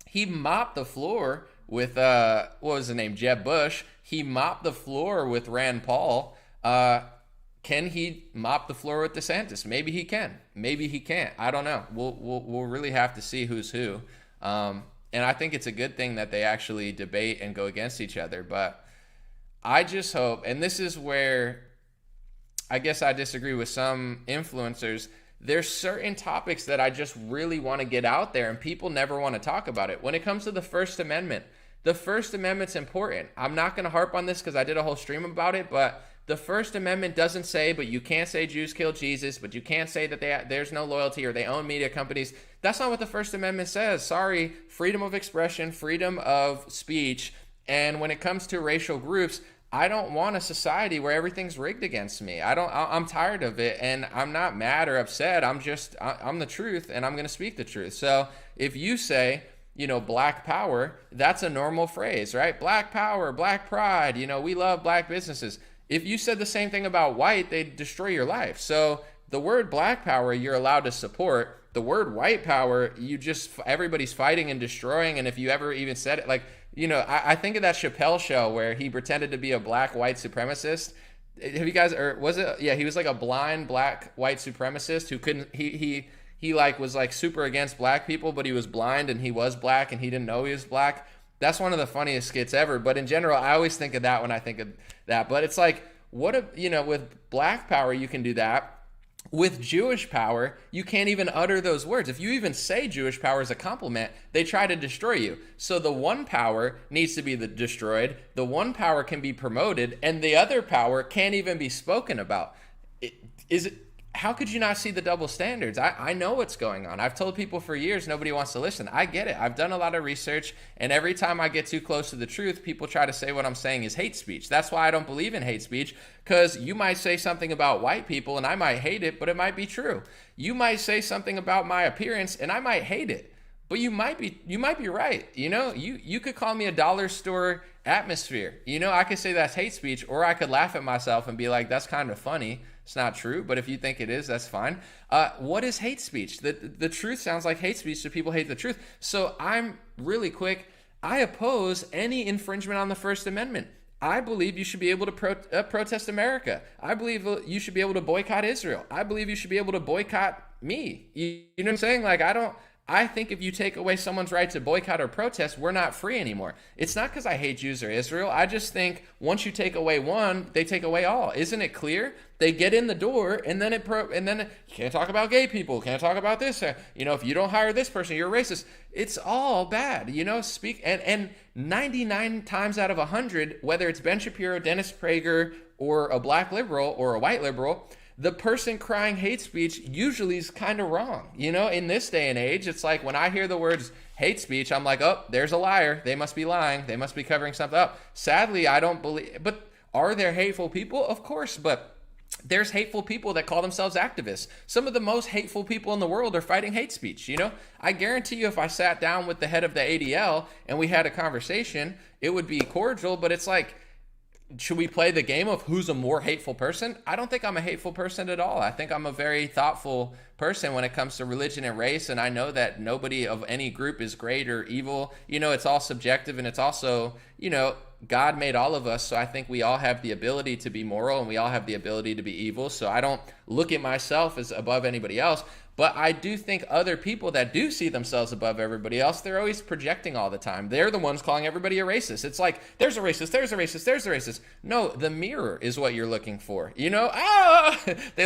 He mopped the floor with, what was his name? Jeb Bush. He mopped the floor with Rand Paul. Can he mop the floor with DeSantis? Maybe he can. Maybe he can't. I don't know. We'll really have to see who's who. And I think it's a good thing that they actually debate and go against each other. But I just hope, and this is where I guess I disagree with some influencers, there's certain topics that I just really want to get out there and people never want to talk about it. When it comes to the First Amendment, the First Amendment's important. I'm not going to harp on this because I did a whole stream about it, but the First Amendment doesn't say, but you can't say Jews killed Jesus, but you can't say that there's no loyalty or they own media companies. That's not what the First Amendment says. Sorry, freedom of expression, freedom of speech. And when it comes to racial groups, I don't want a society where everything's rigged against me. I'm tired of it, and I'm not mad or upset. I'm the truth, and I'm going to speak the truth. So if you say, Black power, that's a normal phrase, right? Black power, Black pride, we love Black businesses. If you said the same thing about white, they'd destroy your life. So the word Black power, you're allowed to support. The word white power, everybody's fighting and destroying. And if you ever even said it, I think of that Chappelle show where he pretended to be a black white supremacist. Have you guys, or was it? Yeah, he was like a blind black white supremacist who couldn't, he was super against black people, but he was blind and he was black and he didn't know he was black. That's one of the funniest skits ever. But in general, I always think of that when I think of that. But it's like, with Black power, you can do that. With Jewish power, you can't even utter those words. If you even say Jewish power as a compliment, they try to destroy you. So the one power needs to be destroyed. The one power can be promoted, and the other power can't even be spoken about. How could you not see the double standards? I know what's going on. I've told people for years nobody wants to listen. I get it. I've done a lot of research, and every time I get too close to the truth, people try to say what I'm saying is hate speech. That's why I don't believe in hate speech, because you might say something about white people, and I might hate it, but it might be true. You might say something about my appearance, and I might hate it, but you might be right. You could call me a dollar store atmosphere. I could say that's hate speech, or I could laugh at myself and be like, that's kind of funny. It's not true, but if you think it is, that's fine. What is hate speech? The truth sounds like hate speech, so people hate the truth. So I'm really quick. I oppose any infringement on the First Amendment. I believe you should be able to protest America. I believe you should be able to boycott Israel. I believe you should be able to boycott me. You know what I'm saying? I think if you take away someone's right to boycott or protest, we're not free anymore. It's not because I hate Jews or Israel. I just think once you take away one, they take away all. Isn't it clear? They get in the door, and then you can't talk about gay people. Can't talk about this. If you don't hire this person, you're racist. It's all bad. And 99 times out of 100, whether it's Ben Shapiro, Dennis Prager, or a black liberal or a white liberal, the person crying hate speech usually is kind of wrong. In this day and age, it's like when I hear the words hate speech, I'm like, oh, there's a liar. They must be lying. They must be covering something up. Sadly, I don't believe, but are there hateful people? Of course, but there's hateful people that call themselves activists. Some of the most hateful people in the world are fighting hate speech. I guarantee you if I sat down with the head of the ADL and we had a conversation, it would be cordial, but it's like, should we play the game of who's a more hateful person? I don't think I'm a hateful person at all. I think I'm a very thoughtful person when it comes to religion and race, and I know that nobody of any group is great or evil. It's all subjective, and it's also, God made all of us, so I think we all have the ability to be moral, and we all have the ability to be evil, so I don't look at myself as above anybody else. But I do think other people that do see themselves above everybody else, they're always projecting all the time. They're the ones calling everybody a racist. It's like, there's a racist, there's a racist, there's a racist. No, the mirror is what you're looking for. They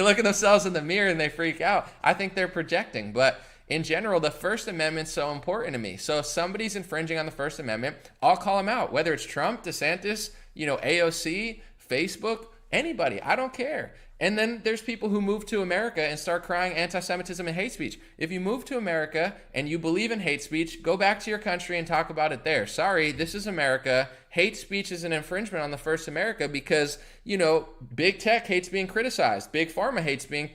look at themselves in the mirror and they freak out. I think they're projecting. But in general, the First Amendment's so important to me. So if somebody's infringing on the First Amendment, I'll call them out. Whether it's Trump, DeSantis, AOC, Facebook, Anybody, I don't care. And then there's people who move to America and start crying anti-Semitism and hate speech. If you move to America and you believe in hate speech, go back to your country and talk about it there. Sorry, this is America. Hate speech is an infringement on the First America because, big tech hates being criticized. Big pharma hates being,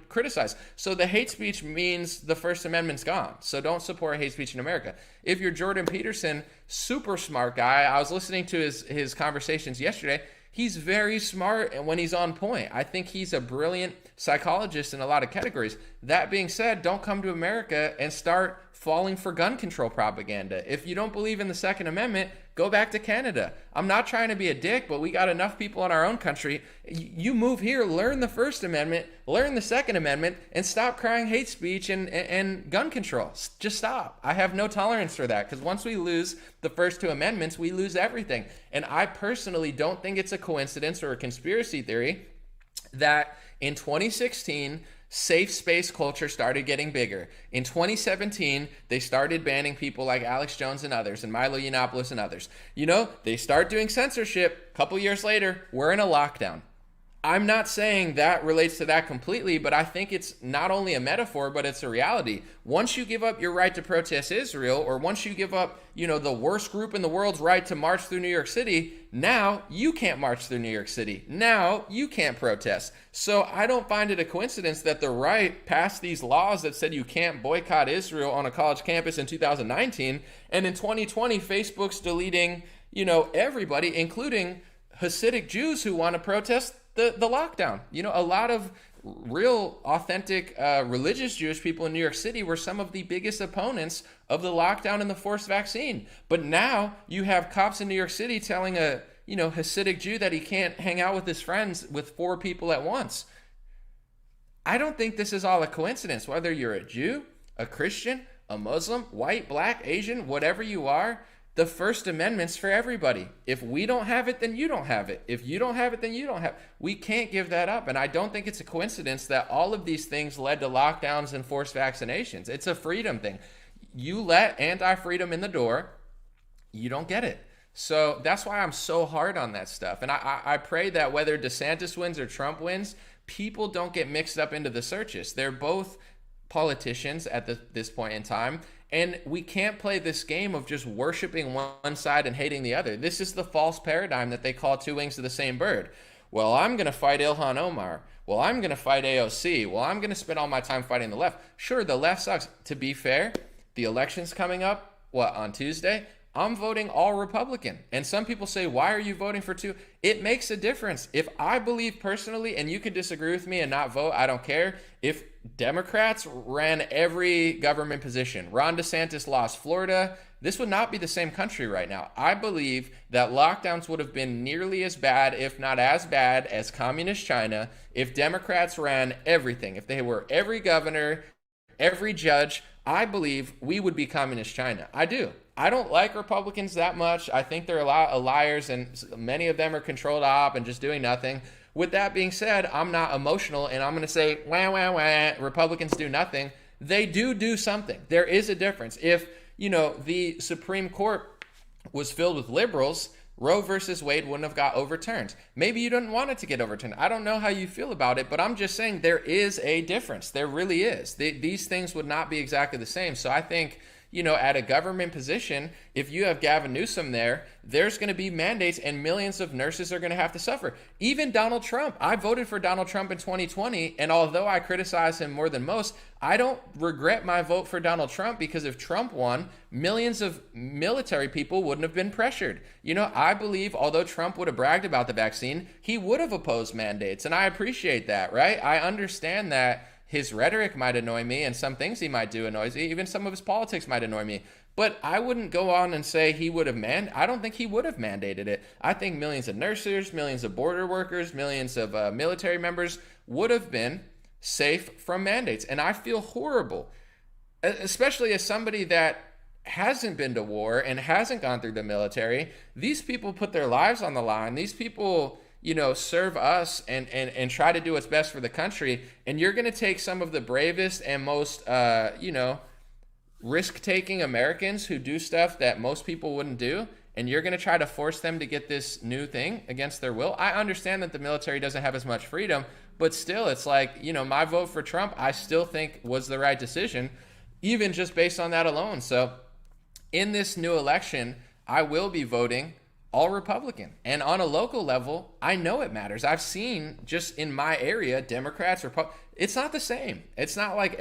criticized. So the hate speech means the First Amendment's gone. So don't support hate speech in America. If you're Jordan Peterson, super smart guy, I was listening to his conversations yesterday. He's very smart when he's on point. I think he's a brilliant psychologist in a lot of categories. That being said, don't come to America and start falling for gun control propaganda. If you don't believe in the Second Amendment, go back to Canada. I'm not trying to be a dick, but we got enough people in our own country. You move here, learn the First Amendment, learn the Second Amendment, and stop crying hate speech and gun control. Just stop. I have no tolerance for that, because once we lose the first two amendments, we lose everything. And I personally don't think it's a coincidence or a conspiracy theory that in 2016, safe space culture started getting bigger. In 2017, they started banning people like Alex Jones and others, and Milo Yiannopoulos and others. They start doing censorship. A couple years later, we're in a lockdown. I'm not saying that relates to that completely, but I think it's not only a metaphor, but it's a reality. Once you give up your right to protest Israel, or once you give up, the worst group in the world's right to march through New York City, now you can't march through New York City. Now you can't protest. So I don't find it a coincidence that the right passed these laws that said you can't boycott Israel on a college campus in 2019, and in 2020, Facebook's deleting, everybody, including Hasidic Jews who want to protest the lockdown. A lot of real authentic religious Jewish people in New York City were some of the biggest opponents of the lockdown and the forced vaccine. But now you have cops in New York City telling a Hasidic Jew that he can't hang out with his friends with 4 people at once. I don't think this is all a coincidence. Whether you're a Jew, a Christian, a Muslim, white, black, Asian, whatever you are, the First Amendment's for everybody. If we don't have it, then you don't have it. If you don't have it, then you don't have it. We can't give that up. And I don't think it's a coincidence that all of these things led to lockdowns and forced vaccinations. It's a freedom thing. You let anti-freedom in the door, you don't get it. So that's why I'm so hard on that stuff. And I pray that whether DeSantis wins or Trump wins, people don't get mixed up into the searches. They're both politicians at this point in time. And we can't play this game of just worshiping one side and hating the other. This is the false paradigm that they call two wings of the same bird. Well, I'm going to fight Ilhan Omar. Well, I'm going to fight AOC. Well, I'm going to spend all my time fighting the left. Sure, the left sucks. To be fair, the election's coming up, on Tuesday? I'm voting all Republican. And some people say, why are you voting for two? It makes a difference. If I believe personally, and you can disagree with me and not vote, I don't care. If Democrats ran every government position, Ron DeSantis lost Florida, this would not be the same country right now. I believe that lockdowns would have been nearly as bad, if not as bad, as communist China if Democrats ran everything. If they were every governor, every judge, I believe we would be communist China. I do. I don't like Republicans that much. I think they're a lot of liars, and many of them are controlled op and just doing nothing. With that being said, I'm not emotional, and I'm going to say, wah, wah, wah, Republicans do nothing. They do something. There is a difference. If, the Supreme Court was filled with liberals, Roe versus Wade wouldn't have got overturned. Maybe you didn't want it to get overturned. I don't know how you feel about it, but I'm just saying there is a difference. There really is. These things would not be exactly the same. So I think, at a government position, if you have Gavin Newsom there's going to be mandates and millions of nurses are going to have to suffer. Even Donald Trump. I voted for Donald Trump in 2020, and although I criticize him more than most, I don't regret my vote for Donald Trump, because if Trump won, millions of military people wouldn't have been pressured. I believe although Trump would have bragged about the vaccine, he would have opposed mandates, and I appreciate that, right? I understand that his rhetoric might annoy me, and some things he might do annoys me. Even some of his politics might annoy me. But I wouldn't go on and say he would have I don't think he would have mandated it. I think millions of nurses, millions of border workers, millions of military members would have been safe from mandates. And I feel horrible, especially as somebody that hasn't been to war and hasn't gone through the military. These people put their lives on the line. These people serve us and try to do what's best for the country. And you're going to take some of the bravest and most, risk-taking Americans who do stuff that most people wouldn't do, and you're going to try to force them to get this new thing against their will. I understand that the military doesn't have as much freedom, but still, it's like, you know, my vote for Trump, I still think was the right decision, even just based on that alone. So in this new election, I will be voting all Republican. And on a local level, I know it matters. I've seen just in my area, Democrats, it's not the same. It's not like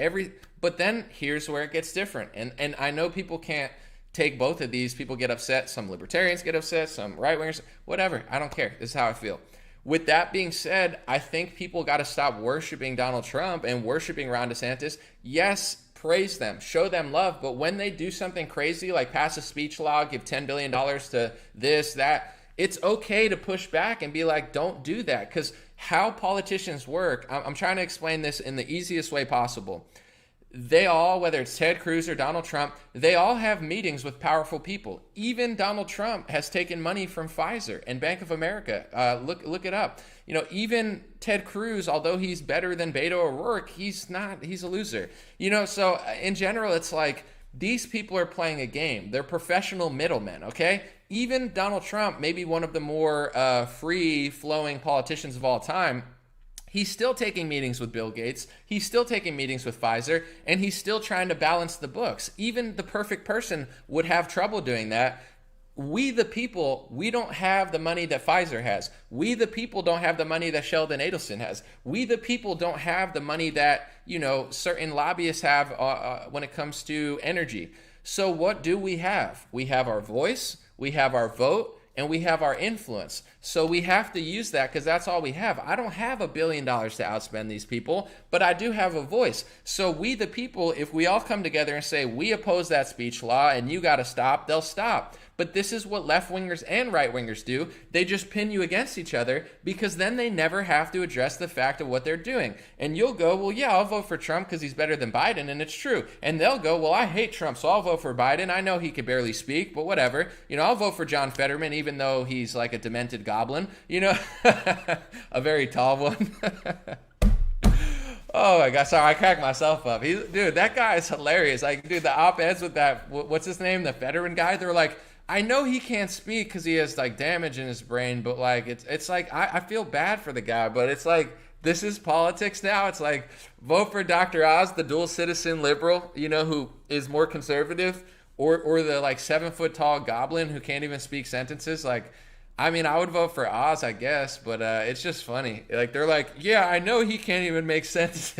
but then here's where it gets different. And I know people can't take both of these. People get upset. Some libertarians get upset, some right-wingers, whatever. I don't care. This is how I feel. With that being said, I think people got to stop worshiping Donald Trump and worshiping Ron DeSantis. Yes, praise them, show them love. But when they do something crazy like pass a speech law, give $10 billion to this, that, it's okay to push back and be like, don't do that. Because how politicians work, I'm trying to explain this in the easiest way possible. They all, whether it's Ted Cruz or Donald Trump, they all have meetings with powerful people. Even Donald Trump has taken money from Pfizer and Bank of America. Look it up. You know, even Ted Cruz, although he's better than Beto O'Rourke, he's a loser. You know, so in general, it's like these people are playing a game. They're professional middlemen, okay? Even Donald Trump, maybe one of the more free-flowing politicians of all time, he's still taking meetings with Bill Gates. He's still taking meetings with Pfizer, and he's still trying to balance the books. Even the perfect person would have trouble doing that. We, the people, we don't have the money that Pfizer has. We, the people, don't have the money that Sheldon Adelson has. We, the people, don't have the money that, you know, certain lobbyists have when it comes to energy. So what do we have? We have our voice, we have our vote, and we have our influence. So we have to use that because that's all we have. I don't have $1 billion to outspend these people, but I do have a voice. So we, the people, if we all come together and say, we oppose that speech law and you got to stop, they'll stop. But this is what left-wingers and right-wingers do. They just pin you against each other because then they never have to address the fact of what they're doing. And you'll go, well, yeah, I'll vote for Trump because he's better than Biden, and it's true. And they'll go, well, I hate Trump, so I'll vote for Biden. I know he could barely speak, but whatever. You know, I'll vote for John Fetterman, even though he's like a demented goblin, you know, a very tall one. Oh my God, sorry, I cracked myself up. Dude, that guy is hilarious. Like, dude, the op-eds with that, what's his name, the Fetterman guy, they're like, I know he can't speak because he has like damage in his brain, but like it's like I feel bad for the guy, but it's like this is politics now. It's like vote for Dr. Oz, the dual citizen liberal, you know, who is more conservative, or the like 7-foot tall goblin who can't even speak sentences. Like, I mean, I would vote for Oz, I guess, but it's just funny. Like, they're like, yeah, I know he can't even make sense.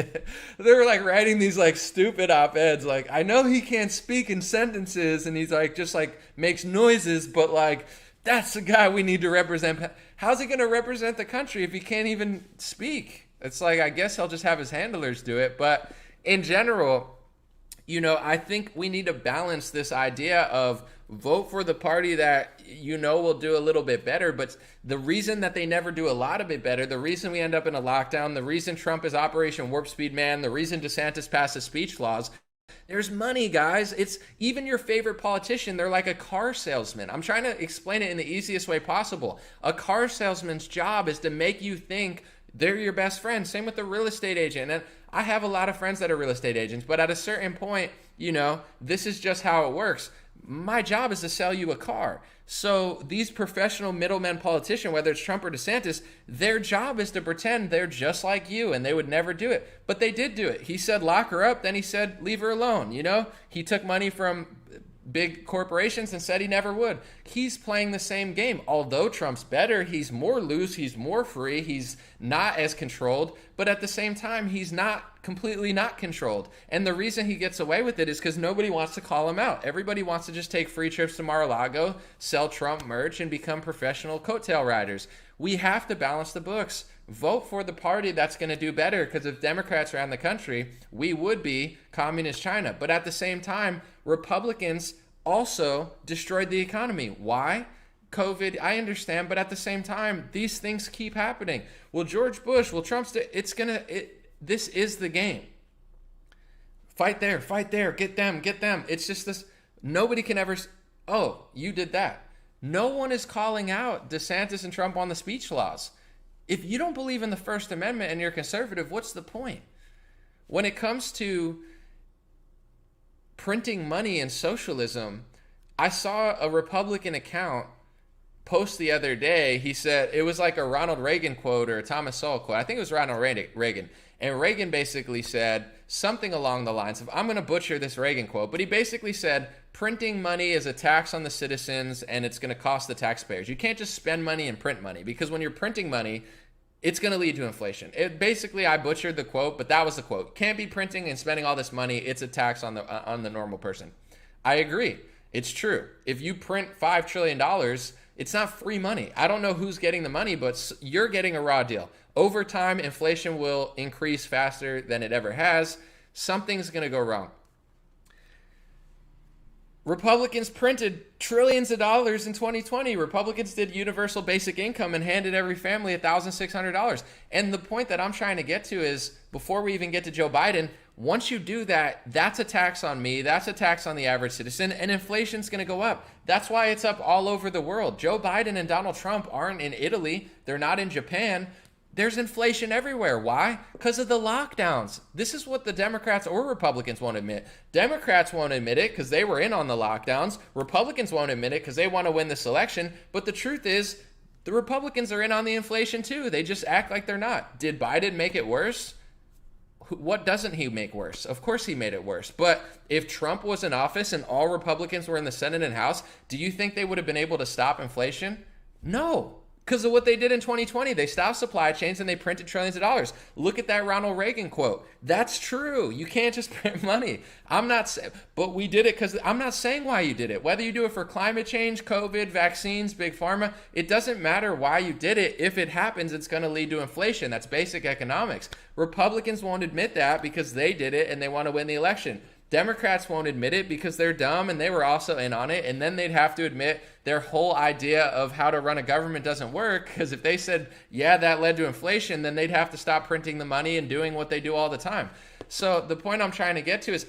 They're like writing these like stupid op-eds. Like, I know he can't speak in sentences, and he's like just like makes noises, but like that's the guy we need to represent. How's he going to represent the country if he can't even speak? It's like, I guess he'll just have his handlers do it. But in general, you know, I think we need to balance this idea of vote for the party that you know will do a little bit better, but the reason that they never do a lot of it better, the reason we end up in a lockdown, the reason Trump is Operation Warp Speed Man, the reason DeSantis passes speech laws, there's money, guys. It's even your favorite politician, they're like a car salesman. I'm trying to explain it in the easiest way possible. A car salesman's job is to make you think they're your best friend. Same with the real estate agent. And I have a lot of friends that are real estate agents, but at a certain point, you know, this is just how it works. My job is to sell you a car. So these professional middlemen politicians, whether it's Trump or DeSantis, their job is to pretend they're just like you, and they would never do it. But they did do it. He said, lock her up. Then he said, leave her alone. You know, he took money from big corporations and said he never would. He's playing the same game. Although Trump's better, he's more loose, he's more free, he's not as controlled, but at the same time, he's not completely not controlled. And the reason he gets away with it is because nobody wants to call him out. Everybody wants to just take free trips to Mar-a-Lago, sell Trump merch, and become professional coattail riders. We have to balance the books. Vote for the party that's going to do better, because if Democrats ran the country, we would be communist China. But at the same time, Republicans also destroyed the economy. Why? COVID, I understand, but at the same time, these things keep happening. Will George Bush, will Trump, this is the game. Fight there, get them. It's just this, nobody can ever, oh, you did that. No one is calling out DeSantis and Trump on the speech laws. If you don't believe in the First Amendment and you're conservative, what's the point? When it comes to printing money and socialism. I saw a Republican account post the other day. He said, it was like a Ronald Reagan quote or a Thomas Sowell quote. I think it was Ronald Reagan. And Reagan basically said something along the lines of, I'm going to butcher this Reagan quote, but he basically said, printing money is a tax on the citizens and it's going to cost the taxpayers. You can't just spend money and print money, because when you're printing money, it's going to lead to inflation. Basically, I butchered the quote, but that was the quote. Can't be printing and spending all this money. It's a tax on the normal person. I agree. It's true. If you print $5 trillion, it's not free money. I don't know who's getting the money, but you're getting a raw deal. Over time, inflation will increase faster than it ever has. Something's going to go wrong. Republicans printed trillions of dollars in 2020. Republicans did universal basic income and handed every family $1,600. And the point that I'm trying to get to is, before we even get to Joe Biden, once you do that, that's a tax on me. That's a tax on the average citizen, and inflation's going to go up. That's why it's up all over the world. Joe Biden and Donald Trump aren't in Italy. They're not in Japan. There's inflation everywhere. Why? Because of the lockdowns. This is what the Democrats or Republicans won't admit. Democrats won't admit it because they were in on the lockdowns. Republicans won't admit it because they want to win this election. But the truth is, the Republicans are in on the inflation too. They just act like they're not. Did Biden make it worse? What doesn't he make worse? Of course he made it worse. But if Trump was in office and all Republicans were in the Senate and House, do you think they would have been able to stop inflation? No. Because of what they did in 2020. They stopped supply chains and they printed trillions of dollars. Look at that Ronald Reagan quote. That's true. You can't just print money. But we did it because I'm not saying why you did it. Whether you do it for climate change, COVID, vaccines, big pharma, it doesn't matter why you did it. If it happens, it's going to lead to inflation. That's basic economics. Republicans won't admit that because they did it and they want to win the election. Democrats won't admit it because they're dumb and they were also in on it, and then they'd have to admit their whole idea of how to run a government doesn't work, because if they said, yeah, that led to inflation, then they'd have to stop printing the money and doing what they do all the time. So the point I'm trying to get to is,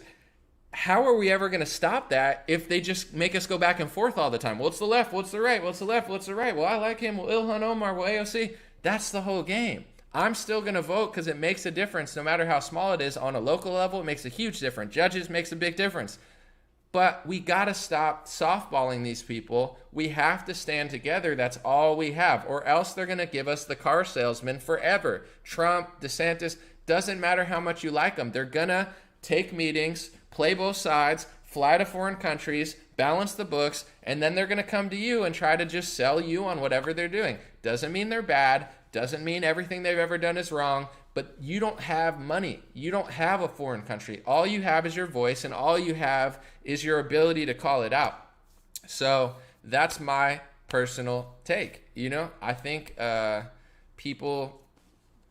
how are we ever going to stop that if they just make us go back and forth all the time? Well, it's the left, what's the right, what's the left, what's the right? Well, I like him, well, Ilhan Omar, well, AOC. That's the whole game. I'm still going to vote because it makes a difference no matter how small it is. On a local level, it makes a huge difference. Judges makes a big difference. But we got to stop softballing these people. We have to stand together. That's all we have. Or else they're going to give us the car salesman forever. Trump, DeSantis, doesn't matter how much you like them. They're going to take meetings, play both sides, fly to foreign countries, balance the books, and then they're going to come to you and try to just sell you on whatever they're doing. Doesn't mean they're bad. Doesn't mean everything they've ever done is wrong, but you don't have money. You don't have a foreign country. All you have is your voice, and all you have is your ability to call it out. So that's my personal take. I think people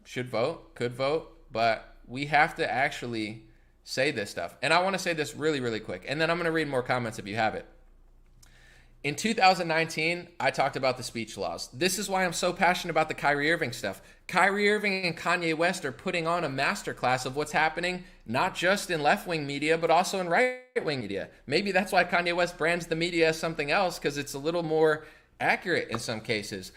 should vote, could vote, but we have to actually say this stuff. And I want to say this really, really quick, and then I'm going to read more comments if you have it. In 2019, I talked about the speech laws. This is why I'm so passionate about the Kyrie Irving stuff. Kyrie Irving and Kanye West are putting on a masterclass of what's happening, not just in left-wing media, but also in right-wing media. Maybe that's why Kanye West brands the media as something else, because it's a little more accurate in some cases.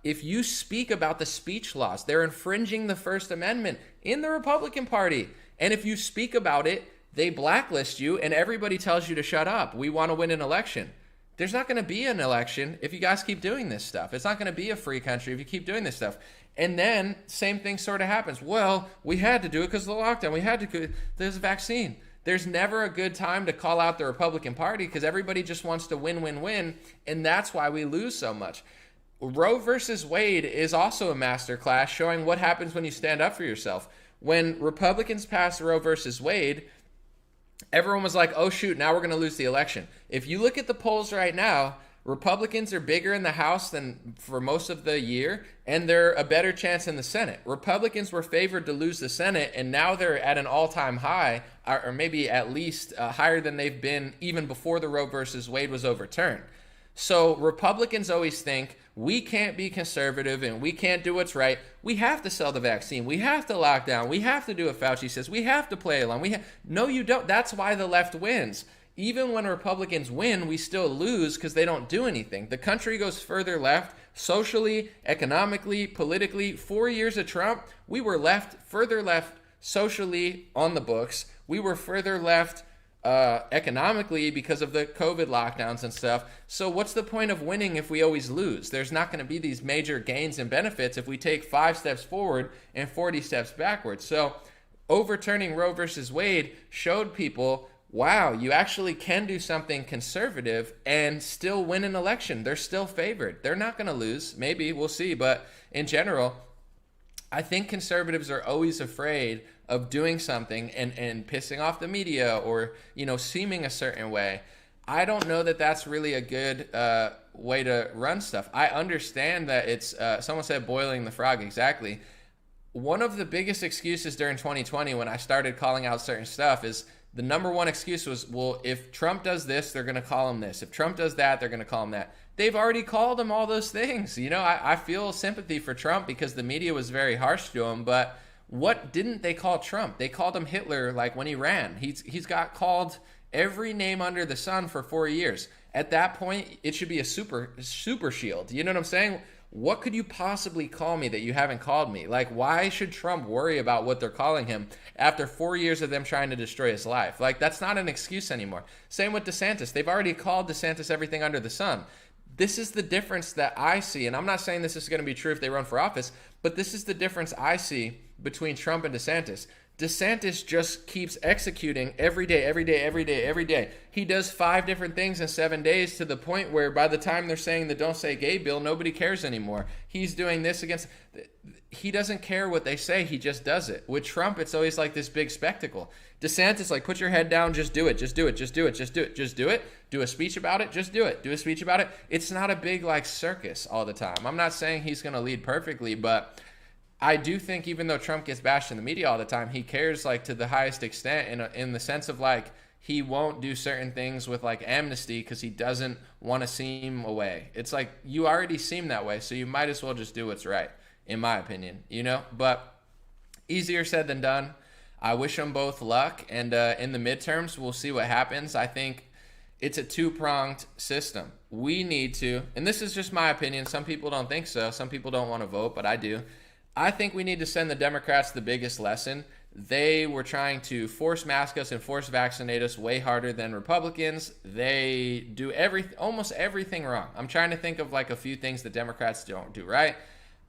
If you speak about the speech laws, they're infringing the First Amendment in the Republican Party. And if you speak about it, they blacklist you and everybody tells you to shut up. We want to win an election. There's not going to be an election if you guys keep doing this stuff. It's not going to be a free country if you keep doing this stuff. And then same thing sort of happens. Well, we had to do it because of the lockdown. There's a vaccine. There's never a good time to call out the Republican Party because everybody just wants to win, win, win. And that's why we lose so much. Roe versus Wade is also a masterclass showing what happens when you stand up for yourself. When Republicans passed Roe versus Wade, everyone was like, oh, shoot, now we're going to lose the election. If you look at the polls right now, Republicans are bigger in the House than for most of the year, and they're a better chance in the Senate. Republicans were favored to lose the Senate, and now they're at an all-time high, or maybe at least higher than they've been even before the Roe versus Wade was overturned. So Republicans always think, we can't be conservative and we can't do what's right. We have to sell the vaccine. We have to lock down. We have to do what Fauci says. We have to play along. No, you don't. That's why the left wins. Even when Republicans win, we still lose because they don't do anything. The country goes further left socially, economically, politically. 4 years of Trump, we were further left socially on the books. We were further left economically because of the COVID lockdowns and stuff. So what's the point of winning if we always lose? There's not going to be these major gains and benefits if we take 5 steps forward and 40 steps backwards. So overturning Roe versus Wade showed people, wow, you actually can do something conservative and still win an election. They're still favored. They're not going to lose. Maybe, we'll see. But in general, I think conservatives are always afraid of doing something and pissing off the media or, seeming a certain way. I don't know that that's really a good way to run stuff. I understand that it's, someone said boiling the frog, exactly. One of the biggest excuses during 2020 when I started calling out certain stuff is the number one excuse was, well, if Trump does this, they're going to call him this. If Trump does that, they're going to call him that. They've already called him all those things. I feel sympathy for Trump because the media was very harsh to him, but what didn't they call Trump? They called him Hitler like when he ran. He's got called every name under the sun for 4 years. At that point, it should be a super shield. You know what I'm saying? What could you possibly call me that you haven't called me? Like, why should Trump worry about what they're calling him after 4 years of them trying to destroy his life? Like, that's not an excuse anymore. Same with DeSantis. They've already called DeSantis everything under the sun. This is the difference that I see, and I'm not saying this is going to be true if they run for office, but this is the difference I see between Trump and DeSantis. DeSantis just keeps executing every day. He does 5 different things in 7 days to the point where by the time they're saying the Don't Say Gay bill, nobody cares anymore. He's doing this against... He doesn't care what they say. He just does it. With Trump, it's always like this big spectacle. DeSantis, like, put your head down, just do it. Do a speech about it, just do it. Do a speech about it. It's not a big, like, circus all the time. I'm not saying he's going to lead perfectly, but I do think even though Trump gets bashed in the media all the time, he cares, like, to the highest extent in the sense of, like, he won't do certain things with, like, amnesty because he doesn't want to seem away. It's like, you already seem that way, so you might as well just do what's right, in my opinion, But easier said than done. I wish them both luck, and in the midterms, we'll see what happens. I think it's a 2-pronged system. We need to, and this is just my opinion, some people don't think so, some people don't want to vote, but I do. I think we need to send the Democrats the biggest lesson. They were trying to force mask us and force vaccinate us way harder than Republicans. They do almost everything wrong. I'm trying to think of like a few things that Democrats don't do right.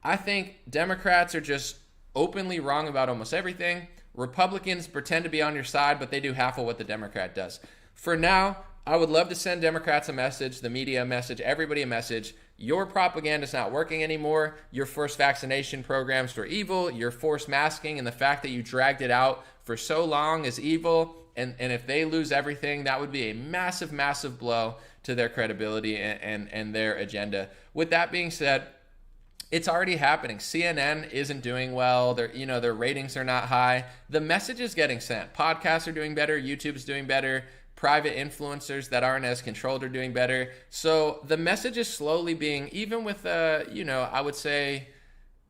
I think Democrats are just openly wrong about almost everything. Republicans pretend to be on your side, but they do half of what the Democrat does. For now, I would love to send Democrats a message, the media a message, everybody a message. Your propaganda is not working anymore. Your forced vaccination programs were evil. Your forced masking and the fact that you dragged it out for so long is evil. And if they lose everything, that would be a massive, massive blow to their credibility and their agenda. With that being said, it's already happening. CNN isn't doing well. Their ratings are not high. The message is getting sent. Podcasts are doing better. YouTube's doing better. Private influencers that aren't as controlled are doing better. So the message is slowly being, even with, I would say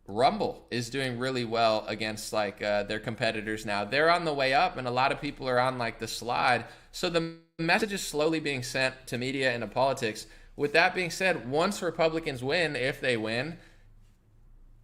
Rumble is doing really well against like their competitors now. They're on the way up and a lot of people are on like the slide. So the message is slowly being sent to media and to politics. With that being said, once Republicans win, if they win,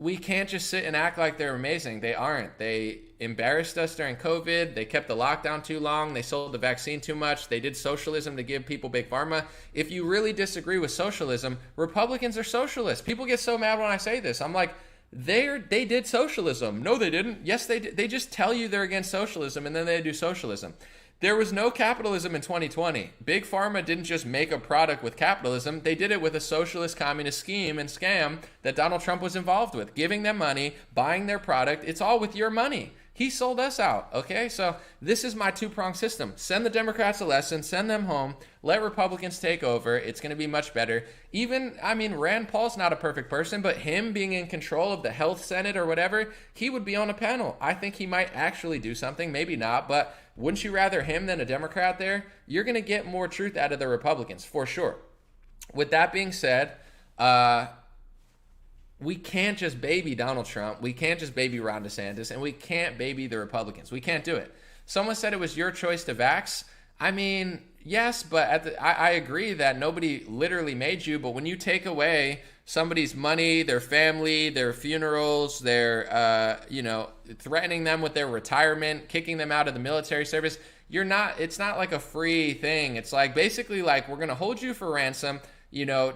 we can't just sit and act like they're amazing. They aren't. They embarrassed us during COVID. They kept the lockdown too long. They sold the vaccine too much. They did socialism to give people big pharma. If you really disagree with socialism, Republicans are socialists. People get so mad when I say this. I'm like, they did socialism. No, they didn't. Yes, they did. They just tell you they're against socialism and then they do socialism. There was no capitalism in 2020. Big Pharma didn't just make a product with capitalism. They did it with a socialist communist scheme and scam that Donald Trump was involved with, giving them money, buying their product. It's all with your money. He sold us out, okay? So this is my 2-pronged system. Send the Democrats a lesson, send them home, let Republicans take over. It's going to be much better. Rand Paul's not a perfect person, but him being in control of the health Senate or whatever, he would be on a panel. I think he might actually do something, maybe not, but wouldn't you rather him than a Democrat there? You're going to get more truth out of the Republicans, for sure. With that being said, we can't just baby Donald Trump. We can't just baby Ron DeSantis, and we can't baby the Republicans. We can't do it. Someone said it was your choice to vax. I mean, yes, but I agree that nobody literally made you, but when you take away somebody's money, their family, their funerals, their, threatening them with their retirement, kicking them out of the military service, it's not like a free thing. It's like basically like, we're going to hold you for ransom,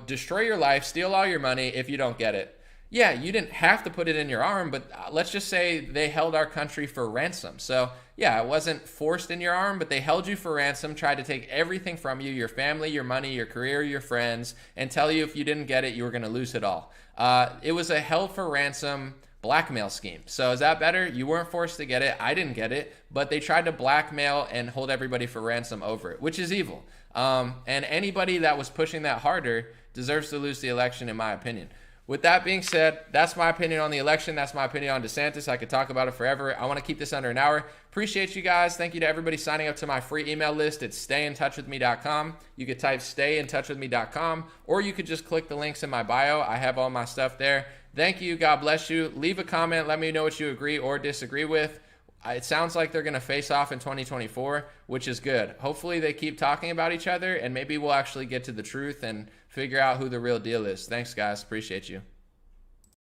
destroy your life, steal all your money if you don't get it. Yeah, you didn't have to put it in your arm, but let's just say they held our country for ransom. So yeah, it wasn't forced in your arm, but they held you for ransom, tried to take everything from you, your family, your money, your career, your friends, and tell you if you didn't get it, you were going to lose it all. It was a held for ransom blackmail scheme. So is that better? You weren't forced to get it. I didn't get it, but they tried to blackmail and hold everybody for ransom over it, which is evil. And anybody that was pushing that harder deserves to lose the election, in my opinion. With that being said, that's my opinion on the election. That's my opinion on DeSantis. I could talk about it forever. I want to keep this under an hour. Appreciate you guys. Thank you to everybody signing up to my free email list. It's stayintouchwithme.com. You could type stayintouchwithme.com, or you could just click the links in my bio. I have all my stuff there. Thank you. God bless you. Leave a comment. Let me know what you agree or disagree with. It sounds like they're going to face off in 2024, which is good. Hopefully they keep talking about each other, and maybe we'll actually get to the truth and figure out who the real deal is. Thanks, guys. Appreciate you.